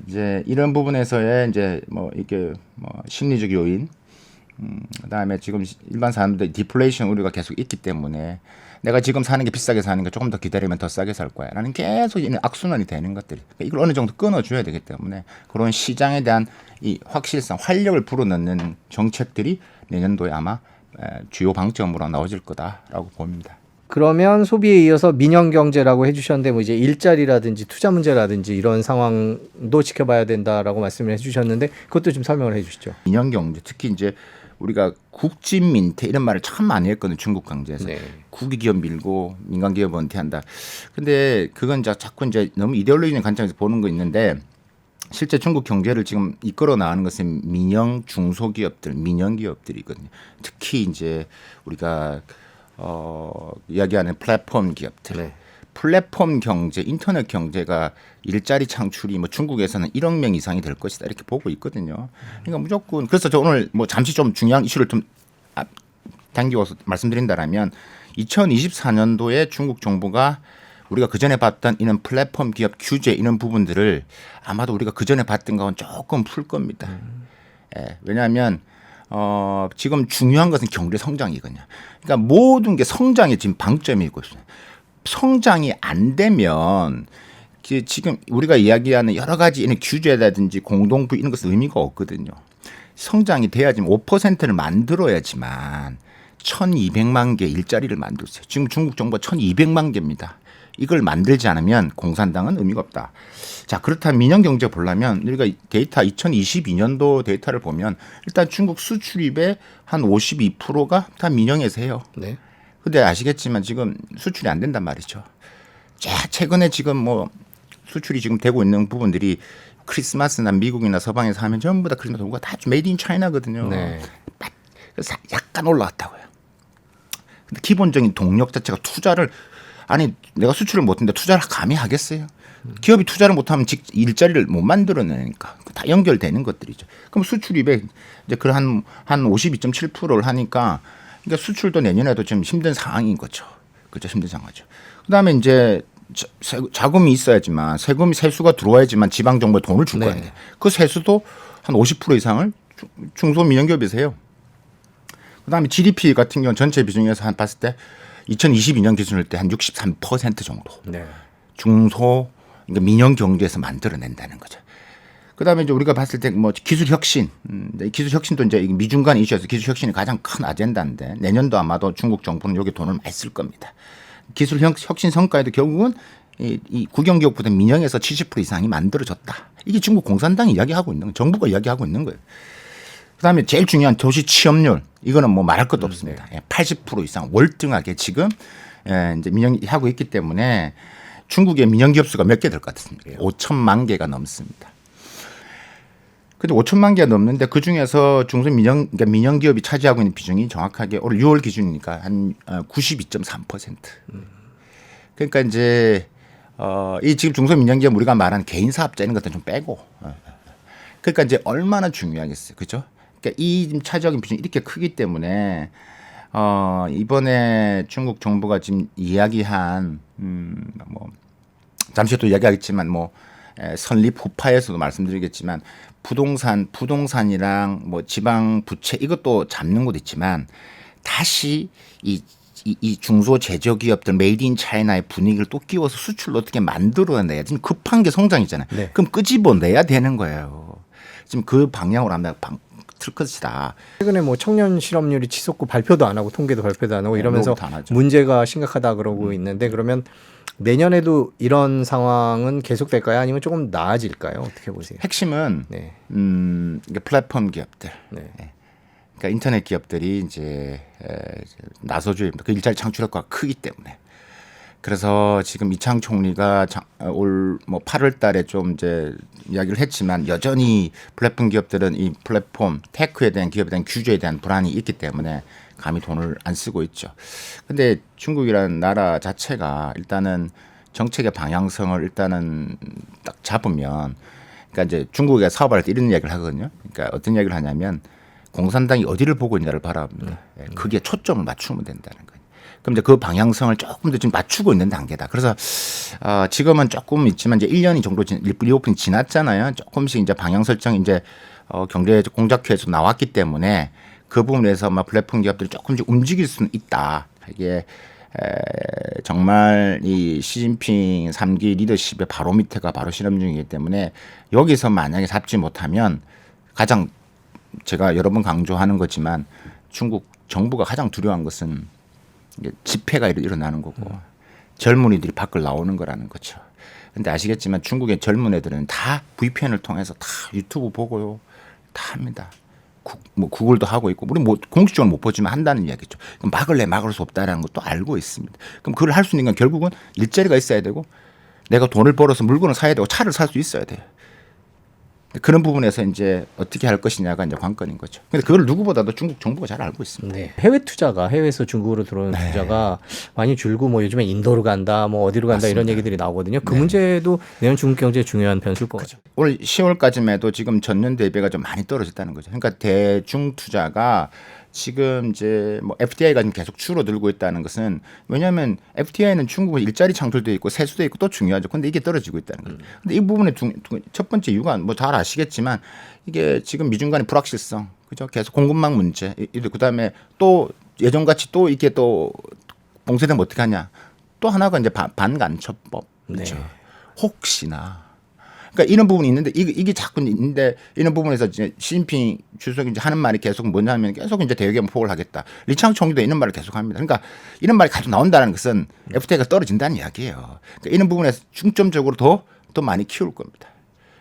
[SPEAKER 3] 이제 이런 부분에서의 이제 뭐 이게 뭐 심리적 요인, 그다음에 지금 일반 사람들 디플레이션 우려가 계속 있기 때문에 내가 지금 사는 게 비싸게 사는 게 조금 더 기다리면 더 싸게 살 거야라는 계속 이런 악순환이 되는 것들이 그러니까 이걸 어느 정도 끊어줘야 되기 때문에 그런 시장에 대한 이 확실성, 활력을 불어넣는 정책들이 내년도에 아마 주요 방점으로 나와질 거다라고 봅니다.
[SPEAKER 2] 그러면 소비에 이어서 민영 경제라고 해주셨는데 뭐 이제 일자리라든지 투자 문제라든지 이런 상황도 지켜봐야 된다라고 말씀을 해주셨는데 그것도 좀 설명을 해주시죠.
[SPEAKER 3] 민영 경제 특히 이제 우리가 국진 민퇴 이런 말을 참 많이 했거든요. 중국 경제에서
[SPEAKER 2] 네.
[SPEAKER 3] 국위 기업 밀고 민간 기업 은퇴한다. 근데 그건 자꾸 이제 너무 이데올로기적인 관점에서 보는 거 있는데 실제 중국 경제를 지금 이끌어 나가는 것은 민영 중소기업들, 민영 기업들이거든요. 특히 이제 우리가 이야기하는 플랫폼 기업들.
[SPEAKER 2] 네.
[SPEAKER 3] 플랫폼 경제, 인터넷 경제가 일자리 창출이 뭐 중국에서는 1억 명 이상이 될 것이다 이렇게 보고 있거든요. 그러니까 무조건 그래서 저 오늘 뭐 잠시 좀 중요한 이슈를 좀 당겨서 말씀드린다라면 2024년도에 중국 정부가 우리가 그전에 봤던 이런 플랫폼 기업 규제 이런 부분들을 아마도 우리가 그전에 봤던 거는 조금 풀 겁니다. 예, 왜냐하면 지금 중요한 것은 경제 성장이거든요. 그러니까 모든 게 성장이 지금 방점이고 있어요. 성장이 안 되면 지금 우리가 이야기하는 여러 가지 이런 규제라든지 공동부 이런 것은 의미가 없거든요. 성장이 돼야지 5%를 만들어야지만 1,200만 개 일자리를 만들 수 있어요. 지금 중국 정부가 1,200만 개입니다. 이걸 만들지 않으면 공산당은 의미가 없다. 자, 그렇다면 민영 경제 보려면 우리가 데이터 2022년도 데이터를 보면 일단 중국 수출입의 한 52%가 다 민영에서 해요.
[SPEAKER 2] 네.
[SPEAKER 3] 근데 아시겠지만 지금 수출이 안 된단 말이죠. 자, 최근에 지금 뭐 수출이 지금 되고 있는 부분들이 크리스마스나 미국이나 서방에서 하면 전부 다 크리스마스 다 메이드 인 차이나거든요.
[SPEAKER 2] 네.
[SPEAKER 3] 그래서 약간 올라왔다고요. 근데 기본적인 동력 자체가 투자를 아니 내가 수출을 못했는데 투자를 감히 하겠어요? 기업이 투자를 못하면 일자리를 못 만들어내니까 다 연결되는 것들이죠. 그럼 수출입에 이제 그 한 52.7%를 하니까 그러니까 수출도 내년에도 좀 힘든 상황인 거죠. 그렇죠, 힘든 상황이죠. 그다음에 이제 자금이 있어야지만 세수가 들어와야지만 지방 정부에 돈을 줄 거 아니에요. 그 세수도 한 50% 이상을 중소민영기업에서 해요. 그다음에 GDP 같은 경우는 전체 비중에서 한 봤을 때 2022년 기준일 때 한 63% 정도
[SPEAKER 2] 네.
[SPEAKER 3] 중소 그러니까 민영 경제에서 만들어낸다는 거죠. 그다음에 이제 우리가 봤을 때 뭐 기술 혁신, 기술 혁신도 이제 미중 간 이슈에서 기술 혁신이 가장 큰 아젠다인데 내년도 아마도 중국 정부는 여기 돈을 많이 쓸 겁니다. 기술 혁신 성과에도 결국은 이 국영기업보다 민영에서 70% 이상이 만들어졌다. 이게 중국 공산당이 이야기하고 있는 거예요. 정부가 이야기하고 있는 거예요. 그다음에 제일 중요한 도시 취업률 이거는 뭐 말할 것도 없습니다. 80% 이상 월등하게 지금 이제 민영이 하고 있기 때문에 중국의 민영 기업 수가 몇 개 될 것 같습니다. 5천만 개가 넘습니다. 근데 5천만 개가 넘는데 그 중에서 중소민영 그러니까 민영 기업이 차지하고 있는 비중이 정확하게 올 6월 기준이니까 한 92.3%. 그러니까 이제 이 지금 중소민영 기업 우리가 말하는 개인 사업자 이런 것들 좀 빼고 그러니까 이제 얼마나 중요하겠어요, 그죠? 그러니까 이 차지하는 비중이 이렇게 크기 때문에 이번에 중국 정부가 지금 이야기한 뭐 잠시 또 이야기하겠지만 뭐 설립 후파에서도 말씀드리겠지만 부동산이랑 뭐 지방 부채 이것도 잡는 곳 있지만 다시 이 중소 제조기업들 메이드 인 차이나의 분위기를 또 끼워서 수출을 어떻게 만들어내야 지금 급한 게 성장이잖아요.
[SPEAKER 2] 네.
[SPEAKER 3] 그럼 끄집어내야 되는 거예요. 지금 그 방향으로 하면 틀 것이다.
[SPEAKER 2] 최근에 뭐 청년 실업률이 치솟고 발표도 안 하고 통계도 발표도 안 하고 이러면서
[SPEAKER 3] 노력도 안 하죠.
[SPEAKER 2] 문제가 심각하다 그러고 있는데 그러면 내년에도 이런 상황은 계속될까요? 아니면 조금 나아질까요? 어떻게 보세요?
[SPEAKER 3] 핵심은
[SPEAKER 2] 네.
[SPEAKER 3] 이게 플랫폼 기업들.
[SPEAKER 2] 네.
[SPEAKER 3] 그러니까 인터넷 기업들이 이제 나서줘야 됩니다. 그 일자리 창출 효과가 크기 때문에. 그래서 지금 이창 총리가 올 뭐 8월 달에 좀 이제 이야기를 했지만 여전히 플랫폼 기업들은 이 플랫폼 테크에 대한 기업에 대한 규제에 대한 불안이 있기 때문에 감히 돈을 안 쓰고 있죠. 근데 중국이라는 나라 자체가 일단은 정책의 방향성을 일단은 딱 잡으면 그러니까 이제 중국에 사업할 때 이런 이야기를 하거든요. 그러니까 어떤 이야기를 하냐면 공산당이 어디를 보고 있냐를 바라봅니다. 그게 초점을 맞추면 된다는 거예요. 그럼 이제 그 방향성을 조금 더 지금 맞추고 있는 단계다. 그래서 지금은 조금 있지만 이제 1년이 정도 리오프닝 지났잖아요. 조금씩 이제 방향 설정 이제 경제 공작회에서 나왔기 때문에 그 부분에서 막 플랫폼 기업들이 조금씩 움직일 수는 있다. 이게 정말 이 시진핑 3기 리더십의 바로 밑에가 바로 실험 중이기 때문에 여기서 만약에 잡지 못하면 가장 제가 여러 번 강조하는 거지만 중국 정부가 가장 두려워한 것은 집회가 일어나는 거고 젊은이들이 밖을 나오는 거라는 거죠. 근데 아시겠지만 중국의 젊은 애들은 다 VPN을 통해서 다 유튜브 보고요. 다 합니다. 뭐 구글도 하고 있고 우리 뭐 공식적으로 못 보지만 한다는 이야기죠. 그럼 막을 수 없다라는 것도 알고 있습니다. 그럼 그걸 할 수 있는 건 결국은 일자리가 있어야 되고 내가 돈을 벌어서 물건을 사야 되고 차를 살 수 있어야 돼요. 그런 부분에서 이제 어떻게 할 것이냐가 이제 관건인 거죠. 근데 그걸 누구보다도 중국 정부가 잘 알고 있습니다.
[SPEAKER 2] 네. 해외 투자가 해외에서 중국으로 들어오는 투자가 많이 줄고 뭐 요즘에 인도로 간다, 뭐 어디로 간다 이런 얘기들이 나오거든요. 그 문제도 내년 중국 경제에 중요한 변수일 것 같죠.
[SPEAKER 3] 올 10월까지만 해도 지금 전년 대비가 좀 많이 떨어졌다는 거죠. 그러니까 대중 투자가 지금 이제 뭐 FDI가 지금 계속 줄어들고 있다는 것은 왜냐하면 FDI는 중국은 일자리 창출도 있고 세수도 있고 또 중요하죠. 근데 이게 떨어지고 있다는 거죠. 근데 이 부분의 첫 번째 이유가 뭐 잘 아시겠지만 이게 지금 미중 간의 불확실성, 그죠? 계속 공급망 문제, 그다음에 또 예전같이 또 이게 또 봉쇄되면 어떻게 하냐? 또 하나가 이제 반간첩법, 그렇죠?
[SPEAKER 2] 네.
[SPEAKER 3] 혹시나. 그러니까 이런 부분이 있는데 이게 자꾸 있는데 이런 부분에서 이제 시진핑 주석이 이제 하는 말이 계속 뭐냐면 계속 이제 대규모 폭을 하겠다. 리창 총리도 이런 말을 계속 합니다. 그러니까 이런 말이 계속 나온다는 것은 FTA가 떨어진다는 이야기예요. 그러니까 이런 부분에서 중점적으로 더 많이 키울 겁니다.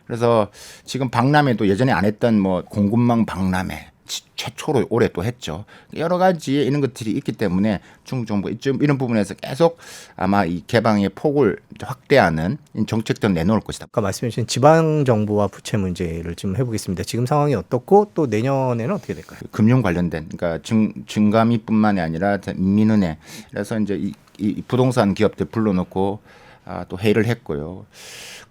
[SPEAKER 3] 그래서 지금 박람회도 예전에 안 했던 뭐 공급망 박람회 최초로 올해 또 했죠. 여러 가지 이런 것들이 있기 때문에 중국 정부 이런 부분에서 계속 아마 이 개방의 폭을 확대하는 정책도 내놓을 것이다.
[SPEAKER 2] 아까 말씀해 주신 지방 정부와 부채 문제를 좀 해보겠습니다. 지금 상황이 어떻고 또 내년에는 어떻게 될까요?
[SPEAKER 3] 금융 관련된 그러니까 증감이뿐만이 아니라 민은행 그래서 이제 이 부동산 기업들 불러놓고 또 회의를 했고요.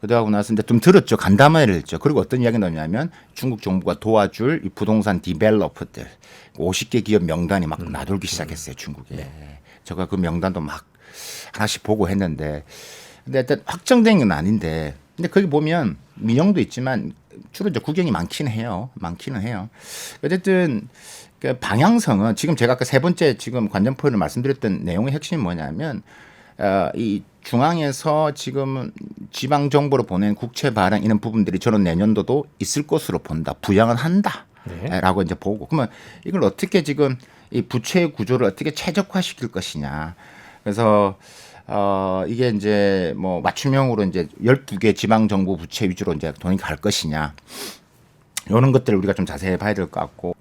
[SPEAKER 3] 그러고 나서 이제 좀 들었죠. 간담회를 했죠. 그리고 어떤 이야기 나오냐면 중국 정부가 도와줄 이 부동산 디벨로퍼들 50개 기업 명단이 막 나돌기 시작했어요. 중국에. 네. 제가 그 명단도 막 하나씩 보고 했는데 근데 일단 확정된 건 아닌데 근데 거기 보면 민영도 있지만 주로 이제 국영이 많기는 해요. 어쨌든 그 방향성은 지금 제가 아까 세 번째 지금 관전 포인트를 말씀드렸던 내용의 핵심이 뭐냐면 이 중앙에서 지금 지방 정부로 보낸 국채 발행 이런 부분들이 저는 내년도도 있을 것으로 본다. 부양은 한다라고 이제 보고 그러면 이걸 어떻게 지금 이 부채 구조를 어떻게 최적화시킬 것이냐. 그래서 이게 이제 뭐 맞춤형으로 이제 12개 지방 정부 부채 위주로 이제 돈이 갈 것이냐. 이런 것들을 우리가 좀 자세히 봐야 될 것 같고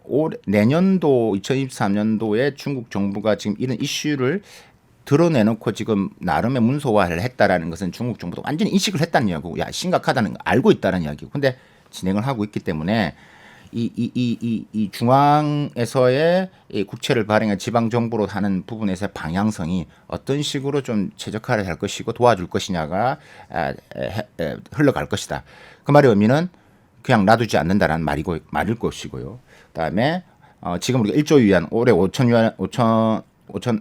[SPEAKER 3] 내년도 2023년도에 중국 정부가 지금 이런 이슈를 드러내놓고 지금 나름의 문서화를 했다라는 것은 중국 정부도 완전히 인식을 했다는 이야기고, 야 심각하다는 거 알고 있다는 이야기고, 근데 진행을 하고 있기 때문에 이 중앙에서의 이 국채를 발행한 지방 정부로 하는 부분에서의 방향성이 어떤 식으로 좀 최적화를 할 것이고 도와줄 것이냐가 흘러갈 것이다. 그 말의 의미는 그냥 놔두지 않는다라는 말일 것이고요. 그다음에 지금 우리가 1조 위안 올해 5천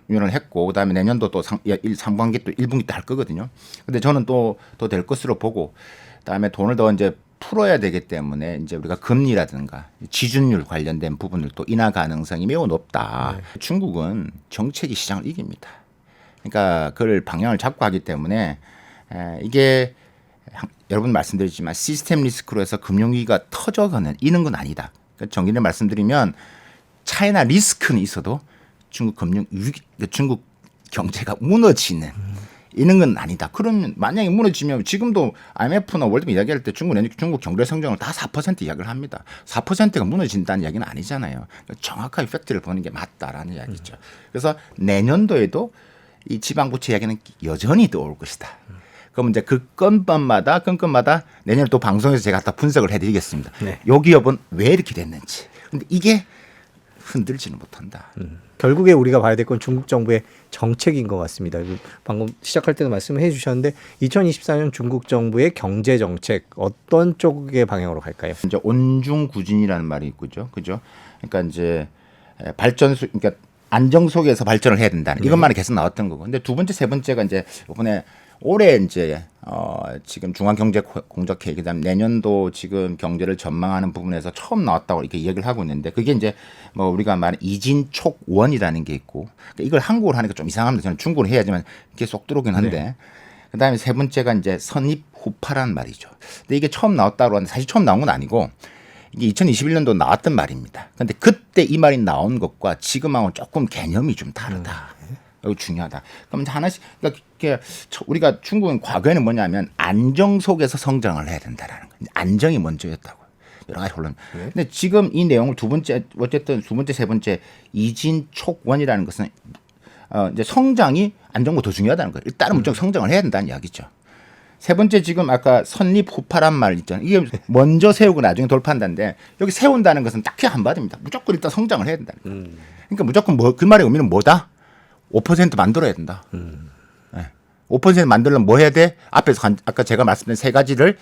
[SPEAKER 3] 유언을 했고 그다음에 내년도 또 상반기 또 1분기 때 할 거거든요. 근데 저는 또 될 것으로 보고 그다음에 돈을 더 이제 풀어야 되기 때문에 이제 우리가 금리라든가 지준율 관련된 부분을 또 인하 가능성이 매우 높다. 중국은 정책이 시장을 이깁니다. 그러니까 그걸 방향을 잡고 하기 때문에 이게 여러분 말씀드렸지만 시스템 리스크로 해서 금융위기가 터져가는 이런 건 아니다. 그러니까 정리를 말씀드리면 차이나 리스크는 있어도 중국 금융 위기, 중국 경제가 무너지는 이런 건 아니다. 그러면 만약에 무너지면 지금도 IMF나 월드뱅크 이야기할 때 중국 경제 성장을 다 4% 이야기를 합니다. 4%가 무너진다는 이야기는 아니잖아요. 그러니까 정확하게 팩트를 보는 게 맞다라는 이야기죠. 그래서 내년도에도 이 지방부채 이야기는 여전히 또 올 것이다. 그럼 이제 그 건마다 내년에 또 방송에서 제가 다 분석을 해드리겠습니다.
[SPEAKER 2] 네.
[SPEAKER 3] 요 기업은 왜 이렇게 됐는지. 근데 이게 흔들지는 못한다.
[SPEAKER 2] 결국에 우리가 봐야 될 건 중국 정부의 정책인 것 같습니다. 방금 시작할 때도 말씀해 주셨는데 2024년 중국 정부의 경제 정책 어떤 쪽의 방향으로 갈까요?
[SPEAKER 3] 이제 온중구진이라는 말이 있고죠, 그죠? 그러니까 이제 발전소, 그러니까 안정 속에서 발전을 해야 된다는 이것만이 계속 나왔던 거고. 근데 두 번째, 세 번째가 이제 이번에 올해 이제 지금 중앙경제공작회의 그다음 내년도 지금 경제를 전망하는 부분에서 처음 나왔다고 이렇게 이야기를 하고 있는데 그게 이제 뭐 우리가 말하는 이진촉원이라는 게 있고 그러니까 이걸 한국어로 하니까 좀 이상합니다. 저는 중국어로 해야지만 이게 쏙 들어오긴 한데 그다음에 세 번째가 이제 선입후파라는 말이죠. 근데 이게 처음 나왔다고 하는데 사실 처음 나온 건 아니고 이게 2021년도 나왔던 말입니다. 근데 그때 이 말이 나온 것과 지금하고는 조금 개념이 좀 다르다. 이거 중요하다. 그럼 하나씩 그러니까 우리가 중국은 과거에는 뭐냐면 안정 속에서 성장을 해야 된다라는 거예요. 안정이 먼저였다고. 여러 가지 혼란. 근데 지금 이 내용을 어쨌든 두 번째, 세 번째 이진촉원이라는 것은 이제 성장이 안정보다 더 중요하다는 거예요. 일단은 무조건 성장을 해야 된다는 이야기죠. 세 번째 지금 아까 선립후파란 말 있잖아요. 이게 먼저 세우고 나중에 돌파한다는데 여기 세운다는 것은 딱히 한마디입니다. 무조건 일단 성장을 해야 된다는 거예요. 그러니까 무조건 그 말의 의미는 뭐다? 5% 만들어야 된다. 네. 5% 만들려면 뭐 해야 돼? 앞에서 아까 제가 말씀드린 세 가지를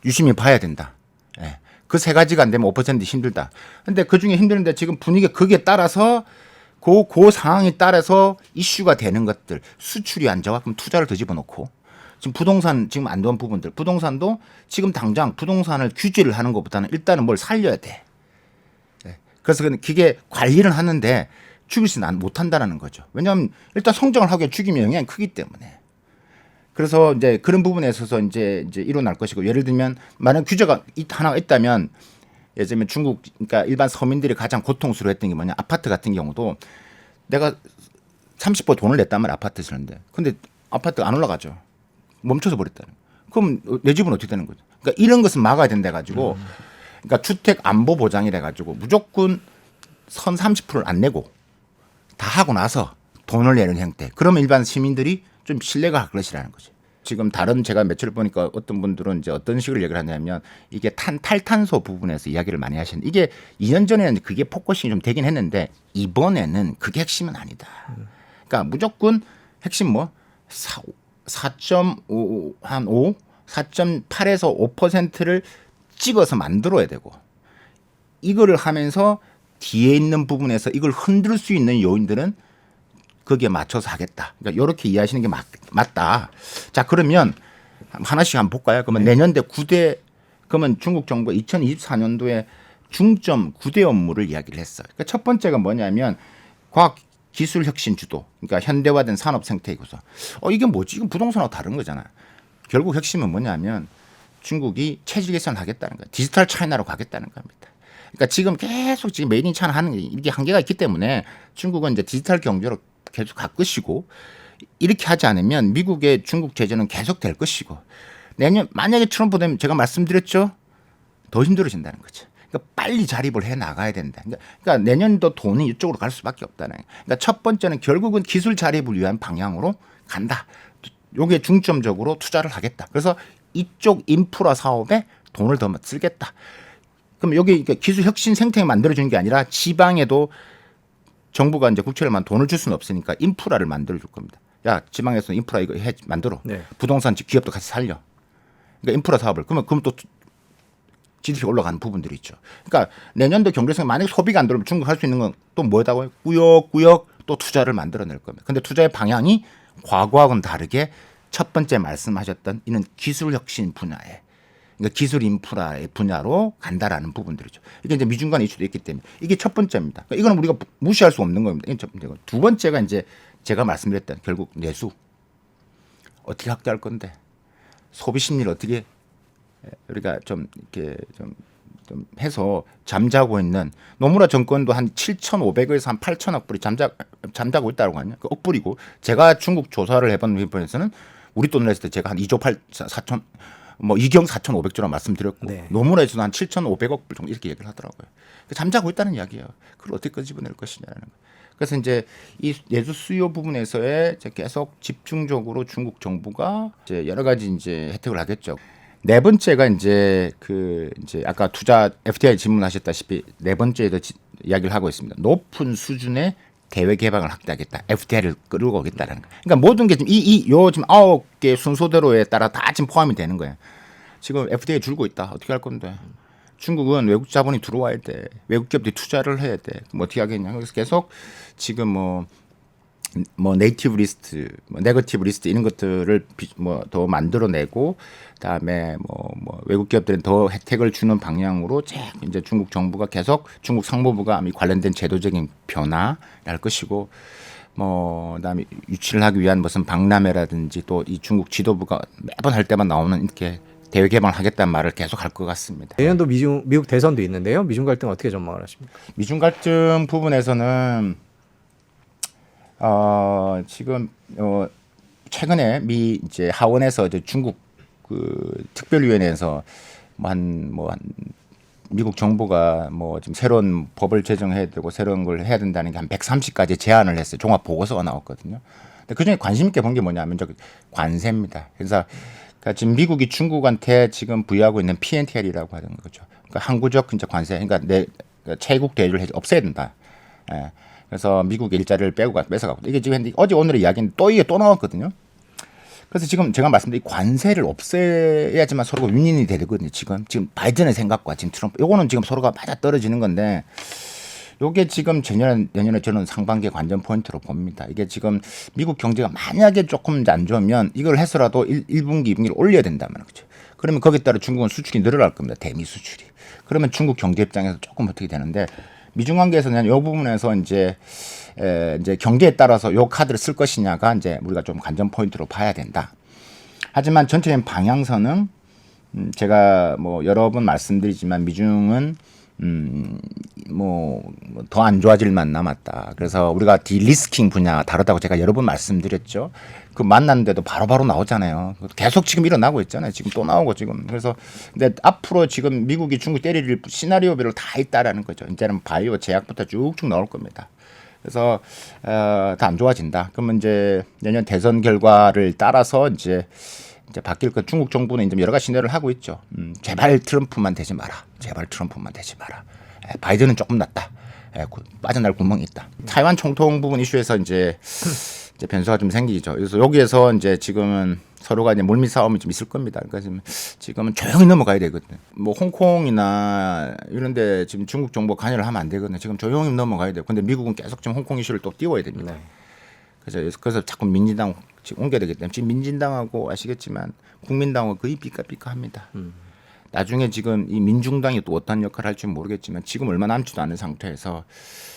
[SPEAKER 3] 유심히 봐야 된다. 네. 그 세 가지가 안 되면 5% 힘들다. 근데 그 중에 힘드는데 지금 분위기가 거기에 따라서 그 상황에 따라서 이슈가 되는 것들 수출이 안 좋아 그럼 투자를 더 집어넣고 지금 부동산 지금 안 좋은 부분들 부동산도 지금 당장 부동산을 규제를 하는 것보다는 일단은 뭘 살려야 돼. 네. 그래서 그게 관리를 하는데 죽이지는 못한다는 거죠. 왜냐하면 일단 성장을 하기에 죽이면 영향이 크기 때문에. 그래서 이제 그런 부분에 있어서 이제 일어날 것이고 예를 들면 만약 규제가 하나가 있다면 예를 들면 중국 그러니까 일반 서민들이 가장 고통스러워했던 게 뭐냐 아파트 같은 경우도 내가 30% 돈을 냈다면 아파트 쓰는데 근데 아파트가 안 올라가죠. 멈춰서 버렸다는. 그럼 내 집은 어떻게 되는 거죠? 그러니까 이런 것은 막아야 된다 가지고 그러니까 주택 안보 보장이래 가지고 무조건 선 30%를 안 내고 다 하고 나서 돈을 내는 형태. 그러면 일반 시민들이 좀 신뢰가 갈 것이라는 거죠. 지금 다른 제가 매체를 보니까 어떤 분들은 이제 어떤 식으로 얘기를 하냐면 이게 탈탄소 부분에서 이야기를 많이 하시는데 이게 2년 전에는 그게 포커싱이 좀 되긴 했는데 이번에는 그게 핵심은 아니다. 그러니까 무조건 핵심 뭐 4.5, 한 5, 4.8에서 5%를 찍어서 만들어야 되고 이거를 하면서 뒤에 있는 부분에서 이걸 흔들 수 있는 요인들은 거기에 맞춰서 하겠다. 그러니까 이렇게 이해하시는 게 맞다. 자, 그러면 하나씩 한번 볼까요? 그러면 내년대 9대 그러면 중국 정부가 2024년도에 중점 9대 업무를 이야기를 했어요. 그러니까 첫 번째가 뭐냐면 과학 기술 혁신 주도. 그러니까 현대화된 산업 생태 구조. 이게 뭐지? 이건 부동산하고 다른 거잖아. 결국 핵심은 뭐냐면 중국이 체질 개선을 하겠다는 거예요. 디지털 차이나로 가겠다는 겁니다. 그러니까 지금 계속 지금 메이드 인 차이나 하는 게 이게 한계가 있기 때문에 중국은 이제 디지털 경제로 계속 갈 것이고 이렇게 하지 않으면 미국의 중국 제재는 계속 될 것이고 내년 만약에 트럼프 되면 제가 말씀드렸죠. 더 힘들어진다는 거죠. 그러니까 빨리 자립을 해 나가야 된다. 그러니까 내년도 돈이 이쪽으로 갈 수밖에 없다는 거예요. 그러니까 첫 번째는 결국은 기술 자립을 위한 방향으로 간다. 요게 중점적으로 투자를 하겠다. 그래서 이쪽 인프라 사업에 돈을 더 쓰겠다. 그럼 여기 기술 혁신 생태계 만들어주는 게 아니라 지방에도 정부가 이제 국채를만 돈을 줄 수는 없으니까 인프라를 만들어줄 겁니다. 야 지방에서 인프라 이거 만들어.
[SPEAKER 2] 네.
[SPEAKER 3] 부동산 기업도 같이 살려. 그러니까 인프라 사업을 그러면 또 GDP 올라가는 부분들이 있죠. 그러니까 내년도 경제성 만약 소비가 안 들어오면 중국 할 수 있는 건 또 뭐다고요? 꾸역꾸역 또 투자를 만들어낼 겁니다. 근데 투자의 방향이 과거하고는 다르게 첫 번째 말씀하셨던 이는 기술 혁신 분야에 그러니까 기술 인프라의 분야로 간다라는 부분들이죠. 이게 이제 미중 간의 이슈도 있기 때문에 이게 첫 번째입니다. 그러니까 이거는 우리가 무시할 수 없는 겁니다. 이게 첫 번째고. 두 번째가 이제 제가 말씀드렸던 결국 내수 어떻게 확대할 건데 소비 심리를 어떻게 우리가 좀 이렇게 좀 해서 잠자고 있는 노무라 정권도 한 7,500억에서 한 8,000억 불이 잠자고 있다고 하냐. 그 억불이고 제가 중국 조사를 해본 부분에서는 우리 돈으로 했을 때 제가 한 2조 4천 뭐 2경 4,500조라 말씀드렸고
[SPEAKER 2] 네.
[SPEAKER 3] 노무라에서도 한 7,500억 불 정도 이렇게 얘기를 하더라고요. 잠자고 있다는 이야기예요. 그걸 어떻게 끄집어낼 것이냐는 거. 그래서 이제 이 내수 수요 부분에서의 이제 계속 집중적으로 중국 정부가 이제 여러 가지 이제 혜택을 하겠죠. 네 번째가 이제 이제 아까 투자 FDI 질문하셨다시피 네 번째에도 이야기를 하고 있습니다. 높은 수준의 대외 개방을 확대하겠다. FDI를 끌고 오겠다라는 거. 그러니까 모든 게 지금 요 지금 9개 순서대로에 따라 다 지금 포함이 되는 거예요. 지금 FDI 줄고 있다. 어떻게 할 건데? 중국은 외국 자본이 들어와야 돼. 외국 기업들이 투자를 해야 돼. 그럼 어떻게 하겠냐? 그래서 계속 지금 뭐 네이티브 리스트, 네거티브 리스트 이런 것들을 더 만들어내고 그다음에 외국 기업들은 더 혜택을 주는 방향으로 이제 중국 정부가 계속 중국 상무부가 이 관련된 제도적인 변화를 할 것이고 그다음에 유치를 하기 위한 무슨 박람회라든지 또 이 중국 지도부가 매번 할 때만 나오는 이렇게 대외 개방을 하겠다는 말을 계속 할 것 같습니다.
[SPEAKER 2] 내년도 미국 대선도 있는데요. 미중 갈등 어떻게 전망을 하십니까?
[SPEAKER 3] 미중 갈등 부분에서는 지금 최근에 이제 하원에서 이제 중국 특별위원회에서 미국 정부가 지금 새로운 법을 제정해야 되고 새로운 걸 해야 된다는 게 한 130가지 제안을 했어요. 종합 보고서가 나왔거든요. 근데 그중에 관심 있게 본 게 뭐냐면 저기 관세입니다. 그래서 그러니까 지금 미국이 중국한테 지금 부여하고 있는 P&T이라고 하는 거죠. 그러니까 항구적 이제 관세, 그러니까 채국 대우를 없애야 된다. 예. 그래서 미국의 일자리를 뺏어가고 이게 지금 어제 오늘의 이야기는 이게 또 나왔거든요. 그래서 지금 제가 말씀드린 관세를 없애야지만 서로가 윈윈이 되거든요. 지금 바이든의 생각과 지금 트럼프 요거는 지금 서로가 맞아 떨어지는 건데 요게 지금 내년에 저는 상반기의 관전 포인트로 봅니다. 이게 지금 미국 경제가 만약에 조금 안 좋으면 이걸 해서라도 1분기, 2분기를 올려야 된다면 그렇죠. 그러면 거기에 따라 중국은 수출이 늘어날 겁니다. 대미 수출이. 그러면 중국 경제 입장에서 조금 어떻게 되는데 미중 관계에서는 이 부분에서 이제 경제에 따라서 요 카드를 쓸 것이냐가 이제 우리가 좀 관전 포인트로 봐야 된다. 하지만 전체적인 방향선은 제가 여러 번 말씀드리지만 미중은 더 안 좋아질만 남았다. 그래서 우리가 디리스킹 분야 다르다고 제가 여러 번 말씀드렸죠. 그 만났는데도 바로바로 나오잖아요. 계속 지금 일어나고 있잖아요. 지금 또 나오고 지금. 그래서 근데 앞으로 지금 미국이 중국 때릴 시나리오별로 다 있다라는 거죠. 이제는 바이오 제약부터 쭉쭉 나올 겁니다. 그래서 다 안 좋아진다. 그러면 이제 내년 대선 결과를 따라서 이제 바뀔 것. 중국 정부는 이제 여러 가지 시나리오를 하고 있죠. 제발 트럼프만 되지 마라. 제발 트럼프만 되지 마라. 바이든은 조금 낫다. 빠져날 구멍이 있다. 타이완 총통 부분 이슈에서 이제 변수가 좀 생기죠. 그래서 여기에서 이제 지금은 서로가 이제 물밑 싸움이 좀 있을 겁니다. 그러니까 지금은 조용히 넘어가야 되거든요. 홍콩이나 이런데 지금 중국 정부 관여를 하면 안 되거든요. 지금 조용히 넘어가야 돼요. 근데 미국은 계속 지금 홍콩 이슈를 또 띄워야 됩니다. 네. 그래서 자꾸 민진당 지금 옮겨야 되기 때문에 지금 민진당하고 아시겠지만 국민당하고 거의 삐까삐까합니다. 나중에 지금 이 민중당이 또 어떤 역할을 할지 모르겠지만 지금 얼마 남지도 않은 상태에서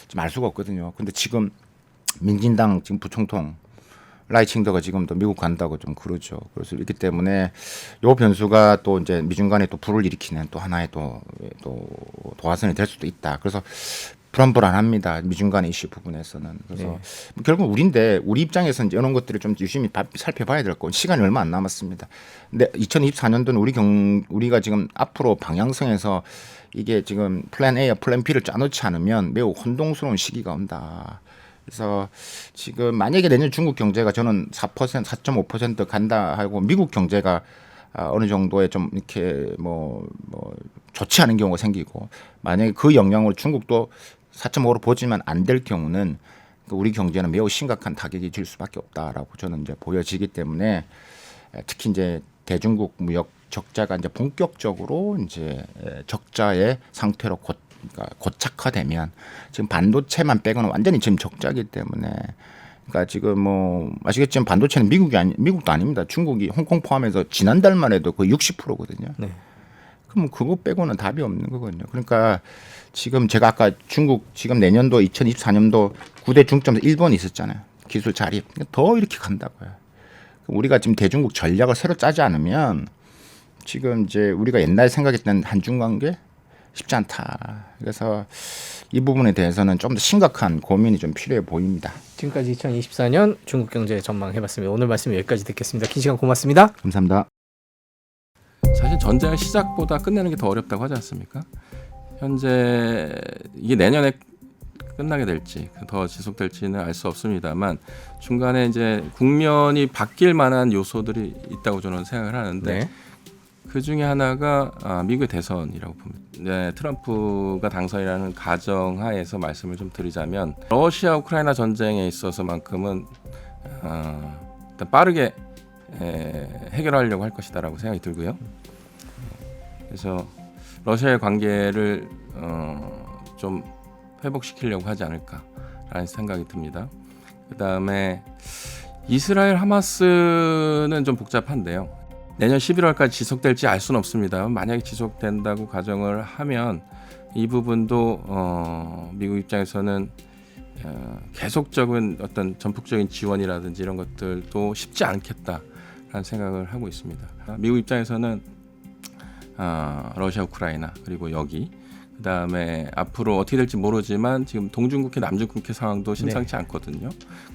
[SPEAKER 3] 좀 알 수가 없거든요. 근데 지금 민진당 지금 부총통 라이칭더가 지금도 미국 간다고 좀 그러죠. 그래서 이렇기 때문에 요 변수가 또 이제 미중 간에 또 불을 일으키는 또 하나의 또 도화선이 될 수도 있다. 그래서 불안합니다. 미중 간의 이슈 부분에서는. 그래서 결국 우리 입장에서는 이런 것들을 좀 유심히 살펴봐야 될 거고 시간이 얼마 안 남았습니다. 근데 2024년도는 우리가 지금 앞으로 방향성에서 이게 지금 플랜 A와 플랜 B를 짜놓지 않으면 매우 혼동스러운 시기가 온다. 그래서 지금 만약에 내년 중국 경제가 저는 4.5% 간다 하고 미국 경제가 어느 정도의 좀 이렇게 좋지 않은 경우가 생기고 만약에 그 영향으로 중국도 4.5로 보지만 안 될 경우는 우리 경제는 매우 심각한 타격이 줄 수밖에 없다라고 저는 이제 보여지기 때문에 특히 이제 대중국 무역 적자가 이제 본격적으로 이제 적자의 상태로 고착화되면 지금 반도체만 빼고는 완전히 지금 적자이기 때문에 그러니까 지금 아시겠지만 반도체는 미국도 아닙니다. 중국이 홍콩 포함해서 지난달만 해도 거의 60%거든요. 네. 그럼 그거 빼고는 답이 없는 거거든요. 그러니까 지금 제가 아까 중국 지금 내년도 2024년도 9대 중점에서 일본이 있었잖아요. 기술 자립. 더 이렇게 간다고요. 우리가 지금 대중국 전략을 새로 짜지 않으면 지금 이제 우리가 옛날에 생각했던 한중 관계 쉽지 않다. 그래서 이 부분에 대해서는 좀 더 심각한 고민이 좀 필요해 보입니다.
[SPEAKER 2] 지금까지 2024년 중국 경제 전망해봤습니다. 오늘 말씀 여기까지 듣겠습니다. 긴 시간 고맙습니다.
[SPEAKER 3] 감사합니다.
[SPEAKER 4] 사실 전쟁을 시작보다 끝내는 게 더 어렵다고 하지 않습니까? 현재 이게 내년에 끝나게 될지 더 지속될지는 알 수 없습니다만 중간에 이제 국면이 바뀔 만한 요소들이 있다고 저는 생각을 하는데
[SPEAKER 2] 네.
[SPEAKER 4] 그 중에 하나가 미국의 대선이라고 봅니다. 네, 트럼프가 당선이라는 가정하에서 말씀을 좀 드리자면 러시아 우크라이나 전쟁에 있어서만큼은 일단 빠르게 해결하려고 할 것이다라고 생각이 들고요. 그래서 러시아의 관계를 좀 회복시키려고 하지 않을까라는 생각이 듭니다. 그다음에 이스라엘 하마스는 좀 복잡한데요. 내년 11월까지 지속될지 알 수는 없습니다. 만약에 지속된다고 가정을 하면 이 부분도 미국 입장에서는 계속적인 어떤 전폭적인 지원이라든지 이런 것들도 쉽지 않겠다라는 생각을 하고 있습니다. 미국 입장에서는 러시아, 우크라이나 그리고 여기 그다음에 앞으로 어떻게 될지 모르지만 지금 동중국해, 남중국해 상황도 심상치 않거든요.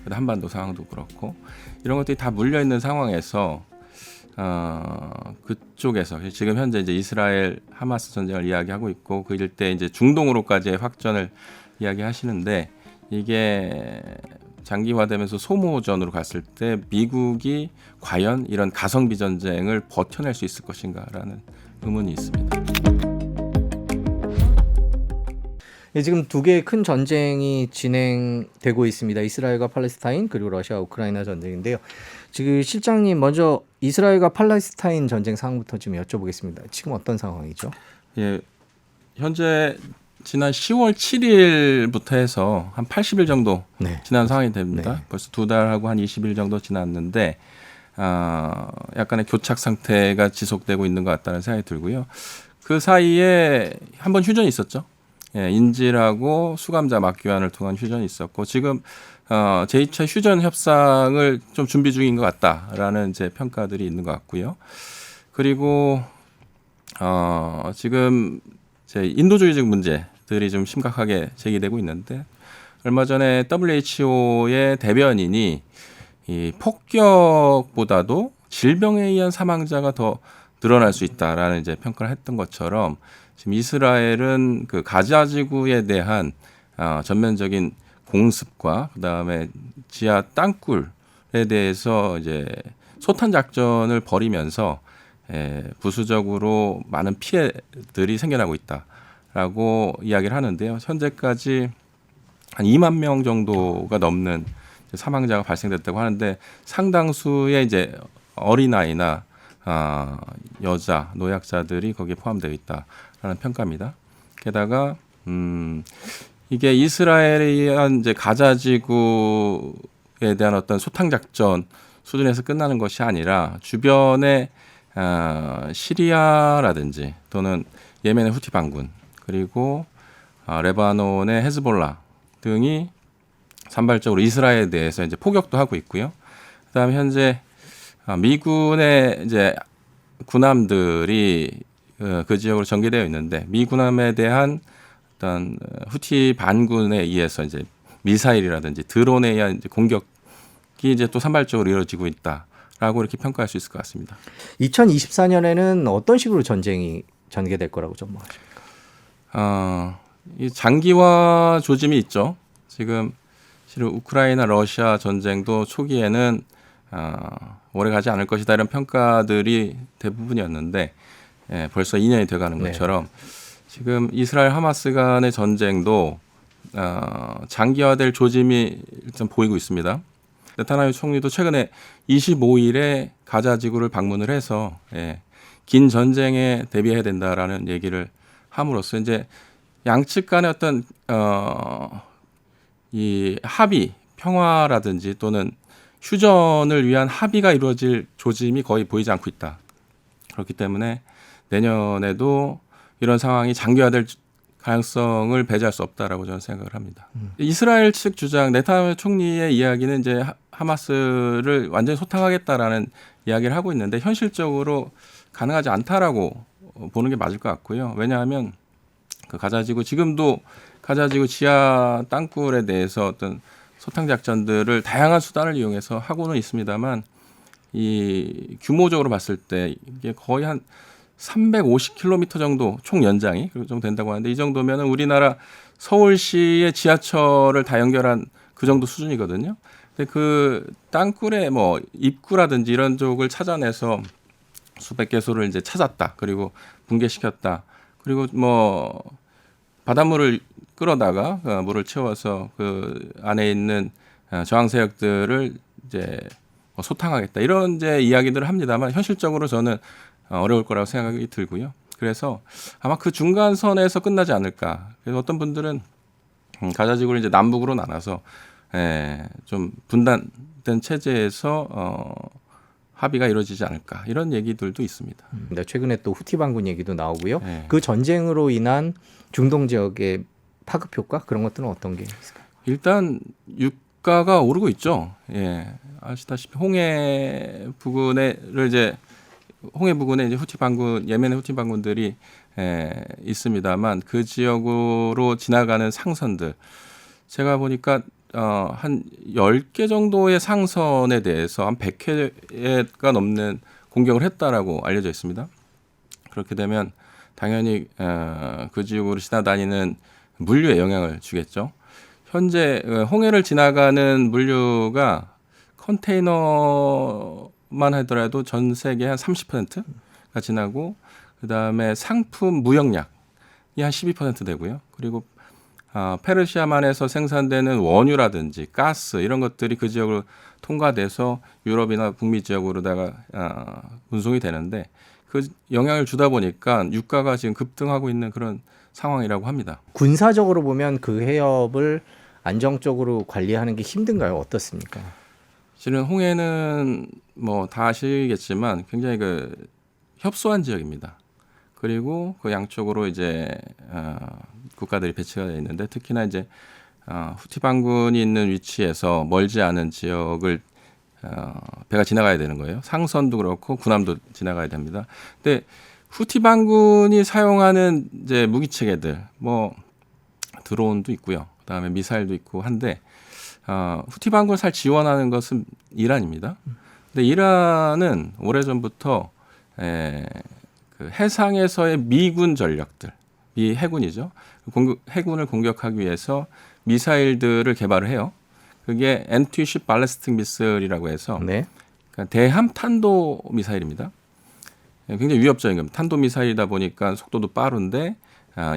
[SPEAKER 4] 한반도 상황도 그렇고 이런 것들이 다 물려 있는 상황에서 그쪽에서 지금 현재 이제 이스라엘 하마스 전쟁을 이야기하고 있고 그 일대 이제 중동으로까지의 확전을 이야기하시는데 이게 장기화되면서 소모전으로 갔을 때 미국이 과연 이런 가성비 전쟁을 버텨낼 수 있을 것인가라는 의문이 있습니다.
[SPEAKER 2] 네, 지금 두 개의 큰 전쟁이 진행되고 있습니다. 이스라엘과 팔레스타인 그리고 러시아 우크라이나 전쟁인데요. 지금 실장님 먼저 이스라엘과 팔레스타인 전쟁 상황부터 좀 여쭤보겠습니다. 지금 어떤 상황이죠?
[SPEAKER 4] 예, 현재 지난 10월 7일부터 해서 한 80일 정도
[SPEAKER 2] 네.
[SPEAKER 4] 지난 상황이 됩니다.
[SPEAKER 2] 네.
[SPEAKER 4] 벌써 2달하고 한 20일 정도 지났는데 약간의 교착 상태가 지속되고 있는 것 같다는 생각이 들고요. 그 사이에 한번 휴전이 있었죠. 예, 인질하고 수감자 막교환을 통한 휴전이 있었고 지금 제2차 휴전 협상을 좀 준비 중인 것 같다라는 이제 평가들이 있는 것 같고요. 그리고 지금 이제 인도주의적 문제들이 좀 심각하게 제기되고 있는데 얼마 전에 WHO의 대변인이 이 폭격보다도 질병에 의한 사망자가 더 늘어날 수 있다라는 이제 평가를 했던 것처럼 지금 이스라엘은 그 가자 지구에 대한 전면적인 공습과 그다음에 지하 땅굴에 대해서 이제 소탄 작전을 벌이면서 부수적으로 많은 피해들이 생겨나고 있다라고 이야기를 하는데요. 현재까지 한 2만 명 정도가 넘는 사망자가 발생됐다고 하는데 상당수의 이제 어린아이나 여자, 노약자들이 거기에 포함되어 있다라는 평가입니다. 게다가 이게 이스라엘에 의한 이제 가자 지구에 대한 어떤 소탕 작전 수준에서 끝나는 것이 아니라 주변에 시리아라든지 또는 예멘의 후티 반군 그리고 레바논의 헤즈볼라 등이 산발적으로 이스라엘에 대해서 이제 포격도 하고 있고요. 그다음에 현재 미군의 이제 군함들이 그 지역으로 전개되어 있는데 미 군함에 대한 어떤 후티 반군에 의해서 이제 미사일이라든지 드론에 의한 이제 공격이 이제 또 산발적으로 이루어지고 있다라고 이렇게 평가할 수 있을 것 같습니다.
[SPEAKER 2] 2024년에는 어떤 식으로 전쟁이 전개될 거라고 전망하십니까?
[SPEAKER 4] 이 장기화 조짐이 있죠. 지금 실은 우크라이나 러시아 전쟁도 초기에는 오래 가지 않을 것이다 이런 평가들이 대부분이었는데 벌써 2년이 돼가는 것처럼 지금 이스라엘 하마스 간의 전쟁도 장기화될 조짐이 일단 보이고 있습니다. 네타냐후 총리도 최근에 25일에 가자 지구를 방문을 해서 긴 전쟁에 대비해야 된다라는 얘기를 함으로써 이제 양측 간의 어떤 이 합의, 평화라든지 또는 휴전을 위한 합의가 이루어질 조짐이 거의 보이지 않고 있다. 그렇기 때문에 내년에도 이런 상황이 장기화될 가능성을 배제할 수 없다라고 저는 생각을 합니다. 이스라엘 측 주장 네타냐후 총리의 이야기는 이제 하마스를 완전히 소탕하겠다라는 이야기를 하고 있는데 현실적으로 가능하지 않다라고 보는 게 맞을 것 같고요. 왜냐하면 그 가자지구 지금도 가자지구 지하 땅굴에 대해서 어떤 소탕 작전들을 다양한 수단을 이용해서 하고는 있습니다만 이 규모적으로 봤을 때 이게 거의 한 350km 정도 총 연장이 그 정도 된다고 하는데 이 정도면은 우리나라 서울시의 지하철을 다 연결한 그 정도 수준이거든요. 근데 그 땅굴의 뭐 입구라든지 이런 쪽을 찾아내서 수백 개소를 이제 찾았다. 그리고 붕괴시켰다. 그리고 뭐 바닷물을 끌어다가 물을 채워서 그 안에 있는 저항 세력들을 이제 소탕하겠다. 이런 이제 이야기들을 합니다만 현실적으로 저는 어려울 거라고 생각이 들고요. 그래서 아마 그 중간선에서 끝나지 않을까. 그래서 어떤 분들은 가자지구를 이제 남북으로 나눠서 좀 분단된 체제에서 합의가 이루어지지 않을까 이런 얘기들도 있습니다.
[SPEAKER 2] 최근에 또 후티 반군 얘기도 나오고요.
[SPEAKER 4] 네.
[SPEAKER 2] 그 전쟁으로 인한 중동 지역의 파급 효과 그런 것들은 어떤 게 있을까요?
[SPEAKER 4] 일단 유가가 오르고 있죠. 예, 아시다시피 홍해 부근에 이제 후티 반군 예멘의 후티 반군들이 있습니다만 그 지역으로 지나가는 상선들 제가 보니까 한 10개 정도의 상선에 대해서 한 100회가 넘는 공격을 했다라고 알려져 있습니다. 그렇게 되면 당연히 그 지역으로 지나다니는 물류에 영향을 주겠죠. 현재 홍해를 지나가는 물류가 컨테이너만 하더라도 전 세계 한 30%가 지나고 그다음에 상품 무역량이 한 12% 되고요. 그리고 페르시아만에서 생산되는 원유라든지 가스 이런 것들이 그 지역으로 통과돼서 유럽이나 북미 지역으로다가 운송이 되는데 그 영향을 주다 보니까 유가가 지금 급등하고 있는 그런 상황이라고 합니다.
[SPEAKER 2] 군사적으로 보면 그 해협을 안정적으로 관리하는 게 힘든가요? 어떻습니까?
[SPEAKER 4] 실은 홍해는 뭐 다 아시겠지만 굉장히 그 협소한 지역입니다. 그리고 그 양쪽으로 이제 국가들이 배치가 되어 있는데 특히나 이제 후티 반군이 있는 위치에서 멀지 않은 지역을 배가 지나가야 되는 거예요. 상선도 그렇고 군함도 지나가야 됩니다. 근데 후티 반군이 사용하는 이제 무기 체계들 뭐 드론도 있고요. 그다음에 미사일도 있고 한데 후티 반군을 잘 지원하는 것은 이란입니다. 근데 이란은 오래전부터 그 해상에서의 미군 전력들, 미 해군이죠. 해군을 공격하기 위해서 미사일들을 개발을 해요. 그게 엔티쉽 발리스틱 미사일이라고 해서
[SPEAKER 2] 네.
[SPEAKER 4] 그러니까 대함 탄도 미사일입니다. 굉장히 위협적인 겁니다. 탄도 미사일이다 보니까 속도도 빠른데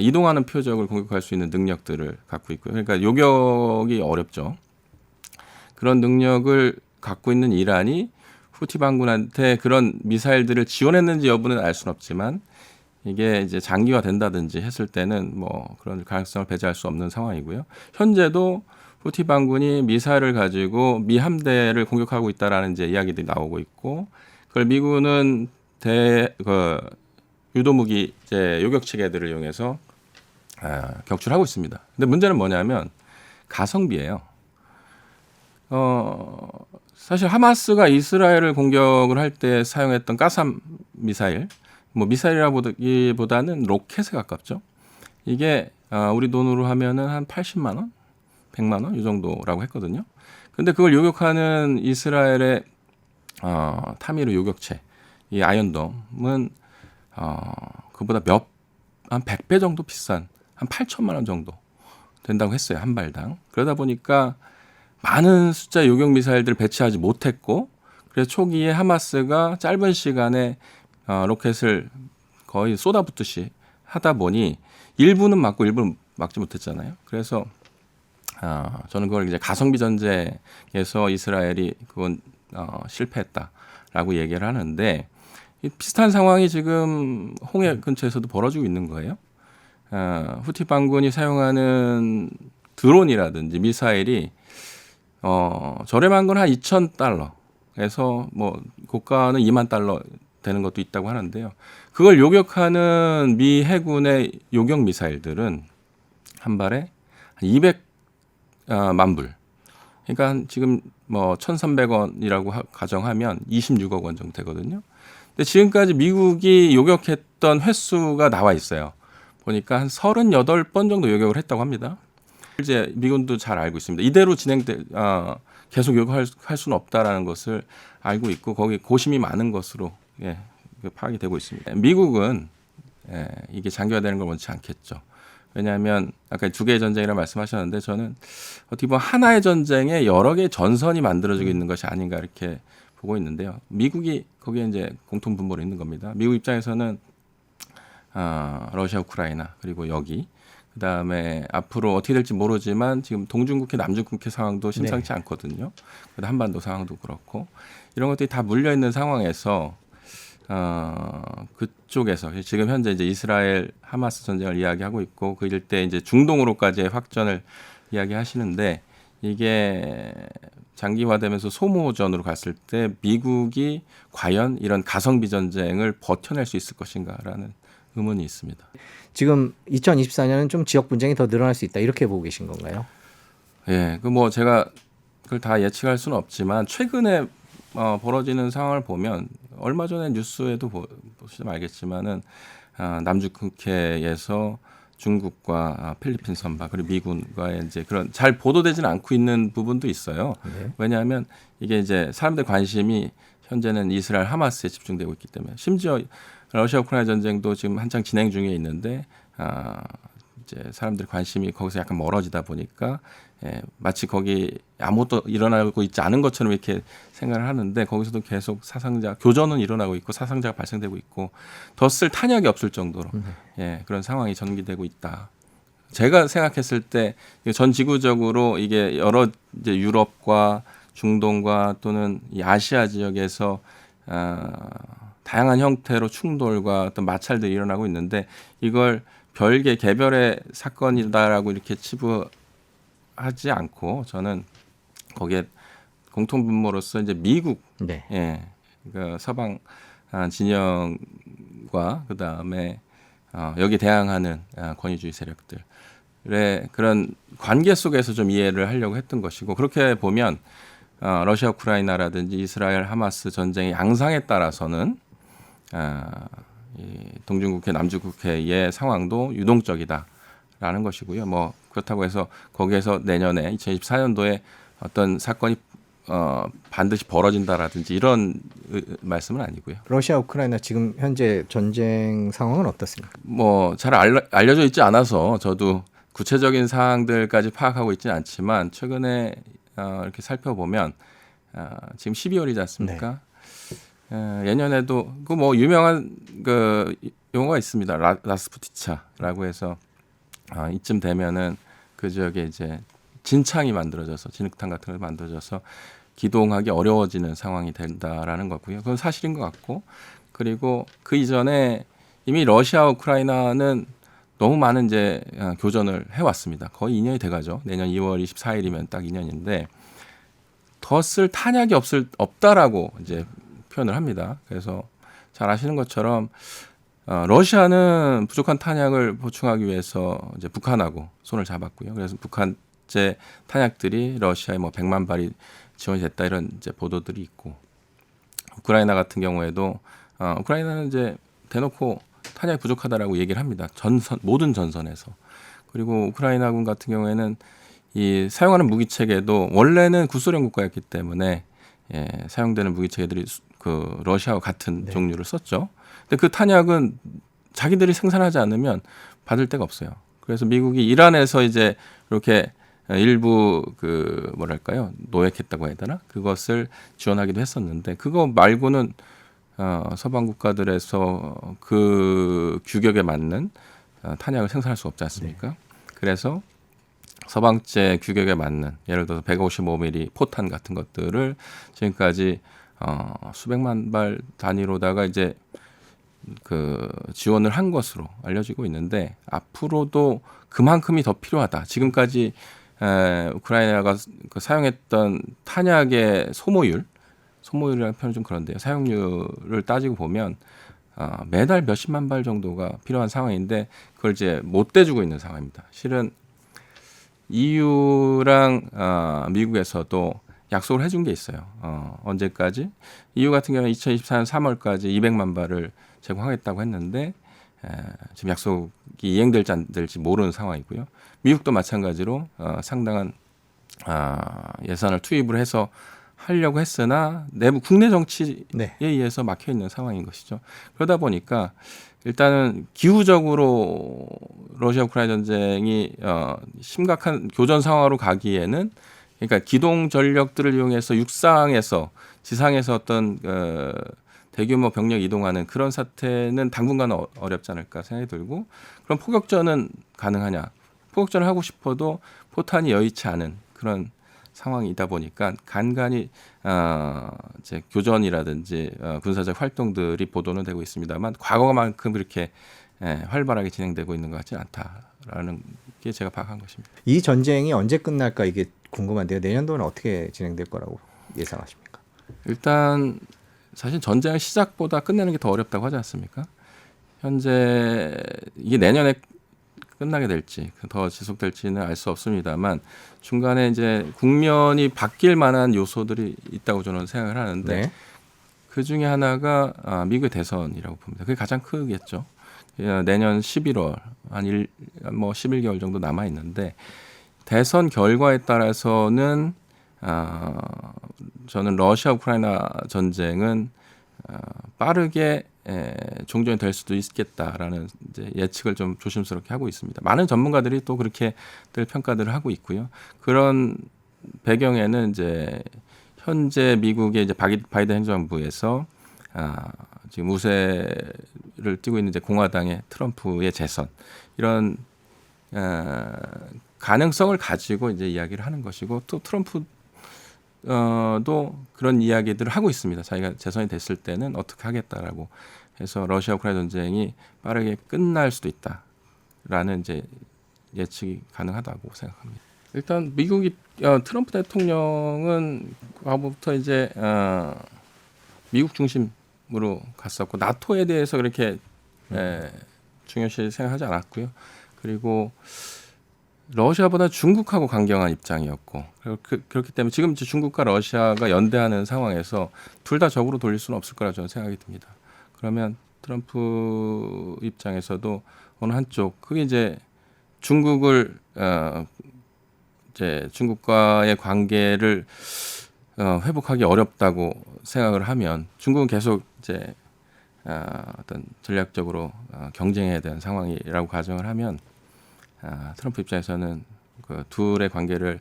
[SPEAKER 4] 이동하는 표적을 공격할 수 있는 능력들을 갖고 있고요. 그러니까 요격이 어렵죠. 그런 능력을 갖고 있는 이란이 후티 반군한테 그런 미사일들을 지원했는지 여부는 알 수는 없지만 이게 이제 장기화 된다든지 했을 때는 뭐 그런 가능성을 배제할 수 없는 상황이고요. 현재도 후티 반군이 미사일을 가지고 미 함대를 공격하고 있다라는 이제 이야기들이 나오고 있고 그걸 미군은 유도무기 이제 요격 체계들을 이용해서 격출하고 있습니다. 근데 문제는 뭐냐면 가성비예요. 사실 하마스가 이스라엘을 공격을 할 때 사용했던 가삼 미사일, 뭐 미사일이라기보다는 로켓에 가깝죠. 이게 우리 돈으로 하면은 한 80만 원, 100만 원 이 정도라고 했거든요. 근데 그걸 요격하는 이스라엘의 타미르 요격체, 이 아이언돔은 그보다 한 100배 정도 비싼 한 8천만 원 정도 된다고 했어요. 한 발당. 그러다 보니까 많은 숫자의 요격 미사일들을 배치하지 못했고 그래서 초기에 하마스가 짧은 시간에 로켓을 거의 쏟아붓듯이 하다 보니 일부는 맞고 일부는 막지 못했잖아요. 그래서 저는 그걸 이제 가성비 전쟁에서 이스라엘이 그건 실패했다라고 얘기를 하는데 비슷한 상황이 지금 홍해 근처에서도 벌어지고 있는 거예요. 후티 반군이 사용하는 드론이라든지 미사일이 저렴한 건 한 $2,000에서 뭐 고가는 $20,000 되는 것도 있다고 하는데요. 그걸 요격하는 미 해군의 요격 미사일들은 한 발에 200만 불. 그러니까 지금 뭐 1,300원이라고 가정하면 26억 원 정도 되거든요. 근데 지금까지 미국이 요격했던 획수가 나와 있어요. 보니까 한 38번 정도 요격을 했다고 합니다. 이제 미군도 잘 알고 있습니다. 이대로 계속 요격할 수는 없다라는 것을 알고 있고 거기 고심이 많은 것으로 파악이 되고 있습니다. 미국은 이게 장기화되는 걸 원치 않겠죠. 왜냐하면 아까 두 개의 전쟁이라고 말씀하셨는데 저는 어떻게 보면 하나의 전쟁에 여러 개의 전선이 만들어지고 있는 것이 아닌가 이렇게 보고 있는데요. 미국이 거기에 이제 공통 분모로 있는 겁니다. 미국 입장에서는 러시아, 우크라이나 그리고 여기 그다음에 앞으로 어떻게 될지 모르지만 지금 동중국해, 남중국해 상황도 심상치 않거든요. 한반도 상황도 그렇고 이런 것들이 다 물려 있는 상황에서 그쪽에서 지금 현재 이제 이스라엘 하마스 전쟁을 이야기하고 있고 그 일대 이제 중동으로까지의 확전을 이야기하시는데 이게 장기화되면서 소모전으로 갔을 때 미국이 과연 이런 가성비 전쟁을 버텨낼 수 있을 것인가라는 의문이 있습니다.
[SPEAKER 2] 지금 2024년은 좀 지역 분쟁이 더 늘어날 수 있다 이렇게 보고 계신 건가요?
[SPEAKER 4] 예, 그 뭐 제가 그걸 다 예측할 수는 없지만 최근에 벌어지는 상황을 보면 얼마 전에 뉴스에도 보시면 알겠지만은 남중국해에서 중국과 필리핀 선박 그리고 미군과의 이제 그런 잘 보도되지는 않고 있는 부분도 있어요.
[SPEAKER 2] 네.
[SPEAKER 4] 왜냐하면 이게 이제 사람들 관심이 현재는 이스라엘 하마스에 집중되고 있기 때문에 심지어 러시아 우크라이나 전쟁도 지금 한창 진행 중에 있는데 이제 사람들 관심이 거기서 약간 멀어지다 보니까 마치 거기 아무것도 일어나고 있지 않은 것처럼 이렇게 생각을 하는데 거기서도 계속 교전은 일어나고 있고 사상자가 발생되고 있고 더 쓸 탄약이 없을 정도로 그런 상황이 전개되고 있다. 제가 생각했을 때 전 지구적으로 이게 여러 이제 유럽과 중동과 또는 이 아시아 지역에서 다양한 형태로 충돌과 어떤 마찰들이 일어나고 있는데 이걸 별개 개별의 사건이다라고 이렇게 치부하지 않고 저는 거기에 공통 분모로서 이제 미국, 그러니까 서방 진영과 그 다음에 여기 대항하는 권위주의 세력들의 그런 관계 속에서 좀 이해를 하려고 했던 것이고 그렇게 보면 러시아 우크라이나라든지 이스라엘 하마스 전쟁의 양상에 따라서는 이 동중국해 남중국해의 상황도 유동적이다라는 것이고요. 뭐 그렇다고 해서 거기에서 내년에 2024년도에 어떤 사건이 반드시 벌어진다라든지 이런 말씀은 아니고요.
[SPEAKER 2] 러시아 우크라이나 지금 현재 전쟁 상황은 어떻습니까?
[SPEAKER 4] 뭐 잘 알려져 있지 않아서 저도 구체적인 사항들까지 파악하고 있지는 않지만 최근에 이렇게 살펴보면 지금 12월이지 않습니까? 예년에도 그 뭐 유명한 그 용어가 있습니다. 라스푸티차라고 해서 이쯤 되면은 그 지역에 이제 진창이 만들어져서 진흙탕 같은 걸 만들어져서 기동하기 어려워지는 상황이 된다라는 거고요. 그건 사실인 것 같고 그리고 그 이전에 이미 러시아 우크라이나는 너무 많은 이제 교전을 해왔습니다. 거의 2년이 돼가죠. 내년 2월 24일이면 딱 2년인데 더 쓸 탄약이 없다라고 이제 표현을 합니다. 그래서 잘 아시는 것처럼 러시아는 부족한 탄약을 보충하기 위해서 이제 북한하고 손을 잡았고요. 그래서 북한제 탄약들이 러시아에 뭐 100만 발이 지원이 됐다 이런 이제 보도들이 있고 우크라이나 같은 경우에도 우크라이나는 이제 대놓고 탄약이 부족하다라고 얘기를 합니다. 모든 전선에서. 그리고 우크라이나군 같은 경우에는 이 사용하는 무기 체계도 원래는 구소련 국가였기 때문에 사용되는 무기 체계들이 그 러시아와 같은 종류를 썼죠. 근데 그 탄약은 자기들이 생산하지 않으면 받을 데가 없어요. 그래서 미국이 이란에서 이제 이렇게 일부 그 뭐랄까요 노획했다고 해야 되나 그것을 지원하기도 했었는데 그거 말고는 서방 국가들에서 그 규격에 맞는 탄약을 생산할 수 없지 않습니까? 그래서 서방제 규격에 맞는 예를 들어서 155mm 포탄 같은 것들을 지금까지 수백만 발 단위로다가 이제 그 지원을 한 것으로 알려지고 있는데 앞으로도 그만큼이 더 필요하다. 지금까지 우크라이나가 그 사용했던 탄약의 소모율 소모율이라는 표현은 좀 그런데요. 사용률을 따지고 보면 매달 몇십만 발 정도가 필요한 상황인데 그걸 이제 못 대주고 있는 상황입니다. 실은 EU랑 미국에서도 약속을 해준 게 있어요. 언제까지? EU 같은 경우는 2024년 3월까지 200만 발을 제공하겠다고 했는데 지금 약속이 이행될지 안 될지 모르는 상황이고요. 미국도 마찬가지로 상당한 예산을 투입을 해서 하려고 했으나 내부 국내 정치에
[SPEAKER 2] 네.
[SPEAKER 4] 의해서 막혀 있는 상황인 것이죠. 그러다 보니까 일단은 기후적으로 러시아 우크라이나 전쟁이 심각한 교전 상황으로 가기에는 그러니까 기동 전력들을 이용해서 육상에서 지상에서 어떤 대규모 병력 이동하는 그런 사태는 당분간은 어렵지 않을까 생각이 들고 그럼 포격전은 가능하냐? 포격전을 하고 싶어도 포탄이 여의치 않은 그런 상황이다 보니까 간간히 이제 교전이라든지 군사적 활동들이 보도는 되고 있습니다만 과거만큼 그렇게 활발하게 진행되고 있는 것 같지는 않다라는 게 제가 파악한 것입니다.
[SPEAKER 2] 이 전쟁이 언제 끝날까 이게 궁금한데요. 내년도는 어떻게 진행될 거라고 예상하십니까?
[SPEAKER 4] 일단 사실 전쟁의 시작보다 끝내는 게 더 어렵다고 하지 않습니까? 현재 이게 내년에 끝나게 될지 더 지속될지는 알 수 없습니다만 중간에 이제 국면이 바뀔 만한 요소들이 있다고 저는 생각을 하는데
[SPEAKER 2] 네.
[SPEAKER 4] 그 중에 하나가 미국의 대선이라고 봅니다. 그게 가장 크겠죠. 내년 11월 한 11개월 정도 남아 있는데 대선 결과에 따라서는 저는 러시아 우크라이나 전쟁은 빠르게 종전이 될 수도 있겠다라는 이제 예측을 좀 조심스럽게 하고 있습니다. 많은 전문가들이 또 그렇게들 평가들을 하고 있고요. 그런 배경에는 이제 현재 미국의 이제 바이든 행정부에서 지금 우세를 띠고 있는 이제 공화당의 트럼프의 재선 이런 가능성을 가지고 이제 이야기를 하는 것이고 또 트럼프 도 그런 이야기들을 하고 있습니다. 자기가 재선이 됐을 때는 어떻게 하겠다라고 해서 러시아 우크라이나 전쟁이 빠르게 끝날 수도 있다라는 이제 예측이 가능하다고 생각합니다. 일단 미국이 트럼프 대통령은 과거부터 이제 미국 중심으로 갔었고 나토에 대해서 그렇게 중요시 생각하지 않았고요. 그리고 러시아보다 중국하고 강경한 입장이었고 그렇기 때문에 지금 중국과 러시아가 연대하는 상황에서 둘 다 적으로 돌릴 수는 없을 거라 저는 생각이 듭니다. 그러면 트럼프 입장에서도 어느 한쪽 그게 이제 중국을 이제 중국과의 관계를 회복하기 어렵다고 생각을 하면 중국은 계속 이제 어떤 전략적으로 경쟁해야 되는 상황이라고 가정을 하면 트럼프 입장에서는 그 둘의 관계를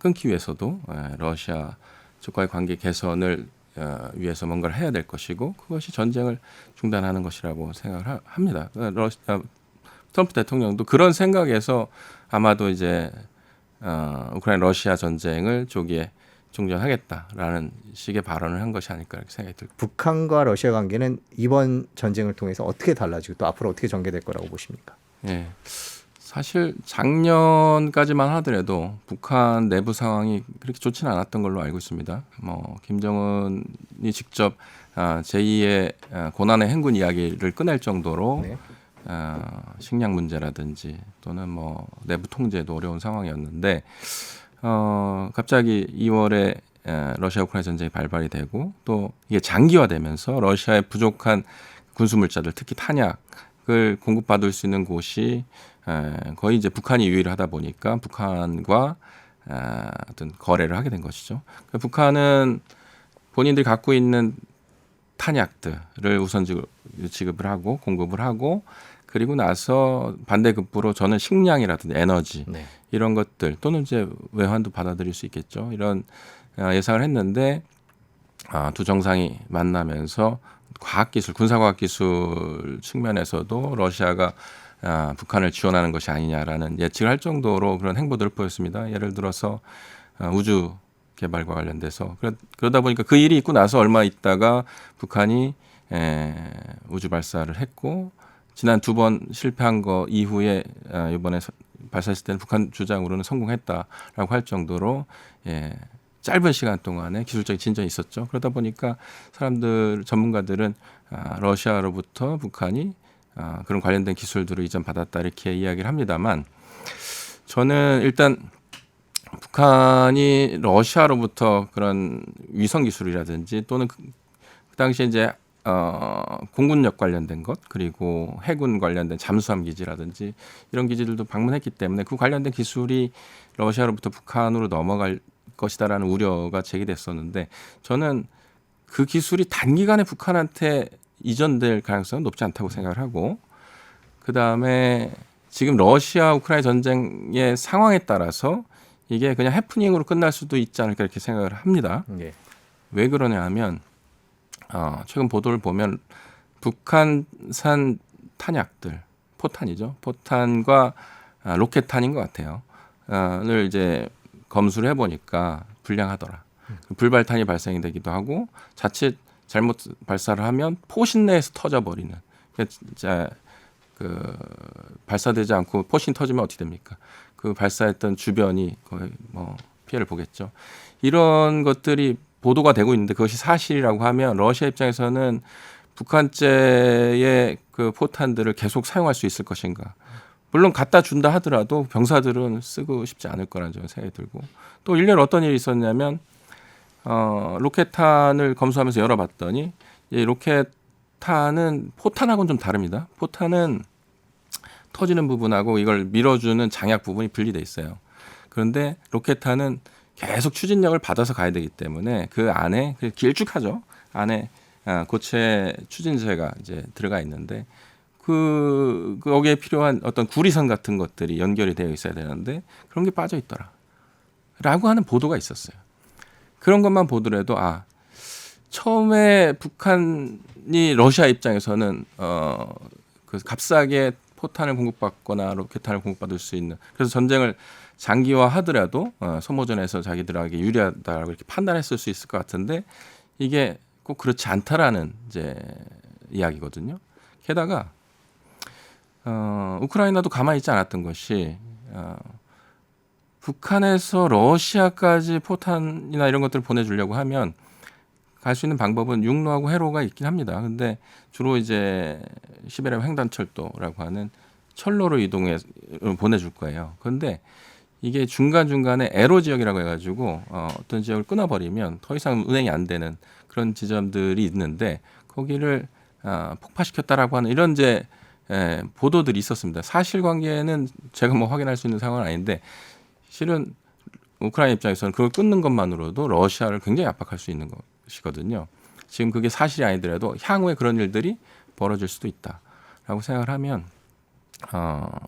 [SPEAKER 4] 끊기 위해서도 러시아 쪽과의 관계 개선을 위해서 뭔가를 해야 될 것이고 그것이 전쟁을 중단하는 것이라고 생각을 합니다. 트럼프 대통령도 그런 생각에서 아마도 이제 우크라이나 러시아 전쟁을 조기에 종전하겠다라는 식의 발언을 한 것이 아닐까 이렇게 생각이 들고
[SPEAKER 2] 북한과 러시아 관계는 이번 전쟁을 통해서 어떻게 달라지고 또 앞으로 어떻게 전개될 거라고 보십니까?
[SPEAKER 4] 예. 사실 작년까지만 하더라도 북한 내부 상황이 그렇게 좋지는 않았던 걸로 알고 있습니다. 김정은이 직접 제2의 고난의 행군 이야기를 꺼낼 정도로
[SPEAKER 2] 네.
[SPEAKER 4] 식량 문제라든지 또는 내부 통제도 어려운 상황이었는데 갑자기 2월에 러시아 우크라이나 전쟁이 발발이 되고 또 이게 장기화되면서 러시아의 부족한 군수물자들 특히 탄약을 공급받을 수 있는 곳이 거의 이제 북한이 유일하다 보니까 북한과 어떤 거래를 하게 된 것이죠. 그러니까 북한은 본인들이 갖고 있는 탄약들을 우선 지급을 하고 공급을 하고 그리고 나서 반대급부로 저는 식량이라든지 에너지
[SPEAKER 2] 네.
[SPEAKER 4] 이런 것들 또는 이제 외환도 받아들일 수 있겠죠. 이런 예상을 했는데 두 정상이 만나면서 과학기술, 군사과학기술 측면에서도 러시아가 북한을 지원하는 것이 아니냐라는 예측을 할 정도로 그런 행보들을 보였습니다. 예를 들어서 우주 개발과 관련돼서 그러다 보니까 그 일이 있고 나서 얼마 있다가 북한이 우주 발사를 했고 지난 2번 실패한 거 이후에 이번에 발사했을 때는 북한 주장으로는 성공했다라고 할 정도로 짧은 시간 동안에 기술적인 진전이 있었죠. 그러다 보니까 전문가들은 러시아로부터 북한이 그런 관련된 기술들을 이전받았다 이렇게 이야기를 합니다만 저는 일단 북한이 러시아로부터 그런 위성 기술이라든지 또는 그 당시에 이제 공군력 관련된 것 그리고 해군 관련된 잠수함 기지라든지 이런 기지들도 방문했기 때문에 그 관련된 기술이 러시아로부터 북한으로 넘어갈 것이다라는 우려가 제기됐었는데 저는 그 기술이 단기간에 북한한테 이전될 가능성은 높지 않다고 생각을 하고 그다음에 지금 러시아 우크라이나 전쟁의 상황에 따라서 이게 그냥 해프닝으로 끝날 수도 있지 않을까 이렇게 생각을 합니다.
[SPEAKER 2] 네.
[SPEAKER 4] 왜 그러냐 하면 최근 보도를 보면 북한산 탄약들, 포탄이죠. 포탄과 로켓탄인 것 같아요. 를 이제 검수를 해보니까 불량하더라. 불발탄이 발생이 되기도 하고 자칫 잘못 발사를 하면 포신 내에서 터져버리는. 진짜 그 발사되지 않고 포신 터지면 어떻게 됩니까? 그 발사했던 주변이 거의 뭐 피해를 보겠죠. 이런 것들이 보도가 되고 있는데 그것이 사실이라고 하면 러시아 입장에서는 북한제의 그 포탄들을 계속 사용할 수 있을 것인가. 물론 갖다 준다 하더라도 병사들은 쓰고 싶지 않을 거라는 저는 생각이 들고 또 일례로 어떤 일이 있었냐면 로켓탄을 검수하면서 열어봤더니 이 로켓탄은 포탄하고는 좀 다릅니다. 포탄은 터지는 부분하고 이걸 밀어주는 장약 부분이 분리돼 있어요. 그런데 로켓탄은 계속 추진력을 받아서 가야 되기 때문에 그 안에 길쭉하죠. 안에 고체 추진체가 이제 들어가 있는데 거기에 필요한 어떤 구리선 같은 것들이 연결이 되어 있어야 되는데 그런 게 빠져 있더라라고 하는 보도가 있었어요. 그런 것만 보더라도 처음에 북한이 러시아 입장에서는 그 값싸게 포탄을 공급받거나 로켓탄을 공급받을 수 있는 그래서 전쟁을 장기화하더라도 소모전에서 자기들에게 유리하다고 이렇게 판단했을 수 있을 것 같은데 이게 꼭 그렇지 않다라는 이제 이야기거든요. 게다가 우크라이나도 가만히 있지 않았던 것이 북한에서 러시아까지 포탄이나 이런 것들을 보내주려고 하면 갈 수 있는 방법은 육로하고 해로가 있긴 합니다. 근데 주로 이제 시베리아 횡단철도라고 하는 철로로 이동해 보내줄 거예요. 그런데 이게 중간중간에 에로 지역이라고 해가지고 어떤 지역을 끊어버리면 더 이상 운행이 안 되는 그런 지점들이 있는데 거기를 폭파시켰다라고 하는 이런 이제 보도들이 있었습니다. 사실관계는 제가 뭐 확인할 수 있는 상황은 아닌데 실은 우크라이나 입장에서는 그걸 끊는 것만으로도 러시아를 굉장히 압박할 수 있는 것이거든요. 지금 그게 사실이 아니더라도 향후에 그런 일들이 벌어질 수도 있다라고 생각을 하면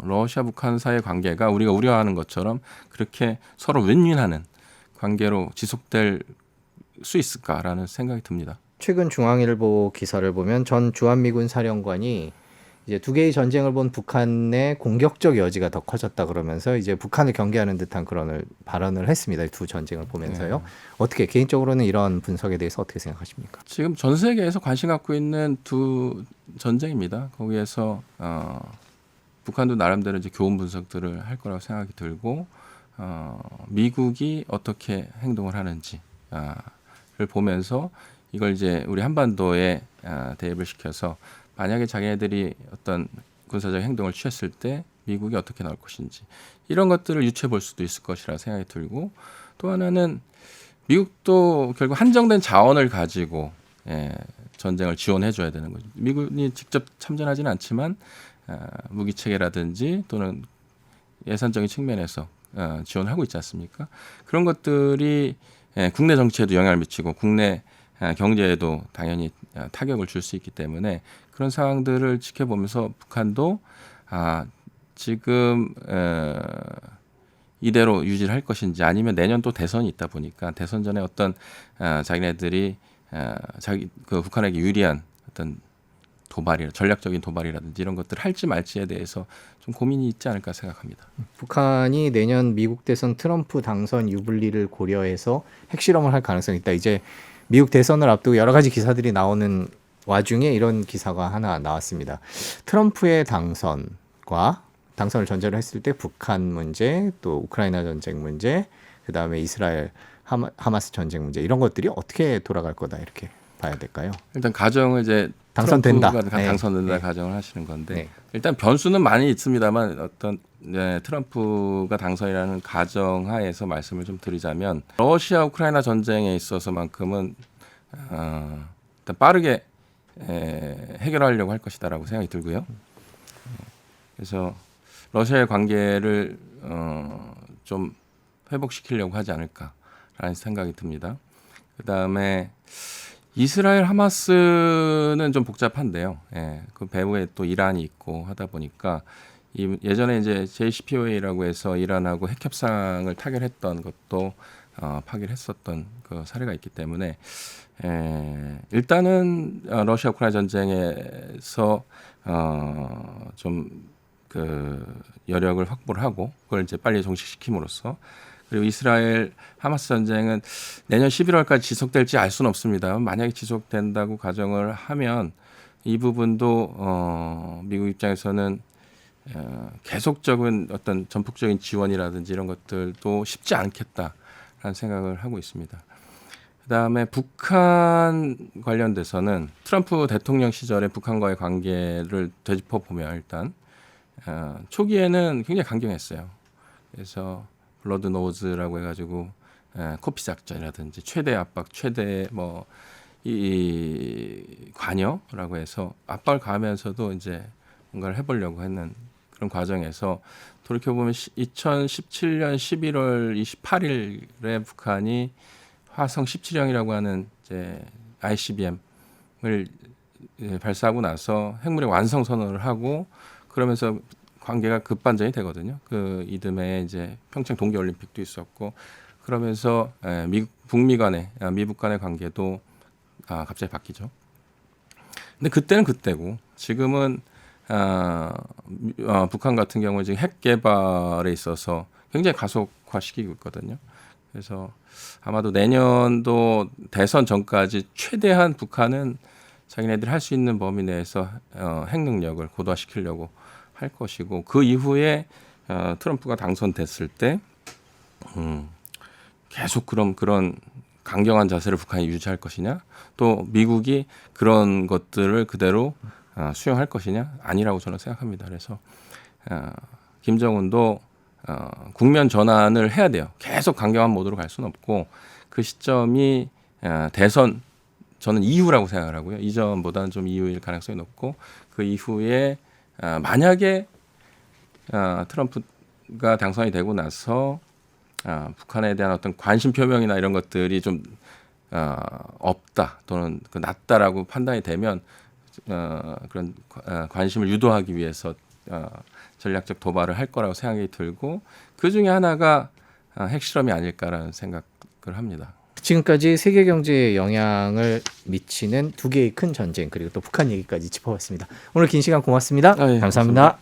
[SPEAKER 4] 러시아 북한 사이의 관계가 우리가 우려하는 것처럼 그렇게 서로 윈윈하는 관계로 지속될 수 있을까라는 생각이 듭니다.
[SPEAKER 2] 최근 중앙일보 기사를 보면 전 주한미군 사령관이 이제 두 개의 전쟁을 본 북한의 공격적 여지가 더 커졌다 그러면서 이제 북한을 경계하는 듯한 그런 발언을 했습니다. 두 전쟁을 보면서요.
[SPEAKER 4] 네.
[SPEAKER 2] 어떻게 개인적으로는 이런 분석에 대해서 어떻게 생각하십니까?
[SPEAKER 4] 지금 전 세계에서 관심 갖고 있는 두 전쟁입니다. 거기에서 북한도 나름대로 이제 교훈 분석들을 할 거라고 생각이 들고 미국이 어떻게 행동을 하는지를 보면서 이걸 이제 우리 한반도에 대입을 시켜서 만약에 자기네들이 어떤 군사적 행동을 취했을 때 미국이 어떻게 나올 것인지 이런 것들을 유추해 볼 수도 있을 것이라 생각이 들고 또 하나는 미국도 결국 한정된 자원을 가지고 전쟁을 지원해 줘야 되는 거죠. 미국이 직접 참전하지는 않지만 무기 체계라든지 또는 예산적인 측면에서 지원하고 있지 않습니까? 그런 것들이 국내 정치에도 영향을 미치고 국내 경제에도 당연히 타격을 줄 수 있기 때문에 그런 상황들을 지켜보면서 북한도 지금 이대로 유지를 할 것인지 아니면 내년 또 대선이 있다 보니까 대선 전에 어떤 자기네들이 그 북한에게 유리한 어떤 전략적인 도발이라든지 이런 것들을 할지 말지에 대해서 좀 고민이 있지 않을까 생각합니다.
[SPEAKER 2] 북한이 내년 미국 대선 트럼프 당선 유불리를 고려해서 핵실험을 할 가능성이 있다. 이제 미국 대선을 앞두고 여러 가지 기사들이 나오는 와중에 이런 기사가 하나 나왔습니다. 트럼프의 당선과 당선을 전제로 했을 때 북한 문제, 또 우크라이나 전쟁 문제, 그다음에 이스라엘 하마스 전쟁 문제 이런 것들이 어떻게 돌아갈 거다 이렇게 봐야 될까요?
[SPEAKER 4] 일단 가정을 이제
[SPEAKER 2] 당선된다.
[SPEAKER 4] 트럼프가
[SPEAKER 2] 네.
[SPEAKER 4] 당선된다
[SPEAKER 2] 네.
[SPEAKER 4] 가정을 하시는 건데
[SPEAKER 2] 네.
[SPEAKER 4] 일단 변수는 많이 있습니다만 어떤 트럼프가 당선이라는 가정하에서 말씀을 좀 드리자면 러시아 우크라이나 전쟁에 있어서만큼은 일단 빠르게 해결하려고 할 것이다라고 생각이 들고요. 그래서 러시아의 관계를 좀 회복시키려고 하지 않을까라는 생각이 듭니다. 그다음에 이스라엘 하마스는 좀 복잡한데요. 그 배후에 또 이란이 있고 하다 보니까 예전에 이제 JCPOA라고 해서 이란하고 핵 협상을 타결했던 것도 파기했었던 그 사례가 있기 때문에 일단은 러시아 우크라이나 전쟁에서 좀 그 여력을 확보를 하고 그걸 이제 빨리 종식시킴으로써 그리고 이스라엘 하마스 전쟁은 내년 11월까지 지속될지 알 수는 없습니다. 만약에 지속된다고 가정을 하면 이 부분도 미국 입장에서는 계속적인 어떤 전폭적인 지원이라든지 이런 것들도 쉽지 않겠다라는 생각을 하고 있습니다. 그다음에 북한 관련돼서는 트럼프 대통령 시절에 북한과의 관계를 되짚어 보면 일단 초기에는 굉장히 강경했어요. 그래서 블러드 노즈라고 해가지고 코피 작전이라든지 최대 압박, 최대 뭐 이 관여라고 해서 압박을 가하면서도 이제 뭔가를 해보려고 했는 그런 과정에서 돌이켜 보면 2017년 11월 28일에 북한이 화성 17형이라고 하는 이제 ICBM을 발사하고 나서 핵무력 완성 선언을 하고 그러면서 관계가 급반전이 되거든요. 그 이듬해 이제 평창 동계올림픽도 있었고 그러면서 북미 간의 미북 간의 관계도 갑자기 바뀌죠. 근데 그때는 그때고 지금은 북한 같은 경우는 지금 핵 개발에 있어서 굉장히 가속화시키고 있거든요. 그래서 아마도 내년도 대선 전까지 최대한 북한은 자기네들이 할 수 있는 범위 내에서 핵 능력을 고도화시키려고 할 것이고 그 이후에 트럼프가 당선됐을 때 계속 그런 강경한 자세를 북한이 유지할 것이냐 또 미국이 그런 것들을 그대로 수용할 것이냐 아니라고 저는 생각합니다. 그래서 김정은도 국면 전환을 해야 돼요. 계속 강경한 모드로 갈 수는 없고 그 시점이 대선 저는 이후라고 생각을 하고요. 이전보다는 좀 이후일 가능성이 높고 그 이후에 만약에 트럼프가 당선이 되고 나서 북한에 대한 어떤 관심 표명이나 이런 것들이 좀 없다 또는 낮다라고 판단이 되면 그런 관심을 유도하기 위해서 전략적 도발을 할 거라고 생각이 들고 그 중에 하나가 핵실험이 아닐까라는 생각을 합니다.
[SPEAKER 2] 지금까지 세계 경제에 영향을 미치는 두 개의 큰 전쟁 그리고 또 북한 얘기까지 짚어봤습니다. 오늘 긴 시간 고맙습니다.
[SPEAKER 4] 예,
[SPEAKER 2] 감사합니다.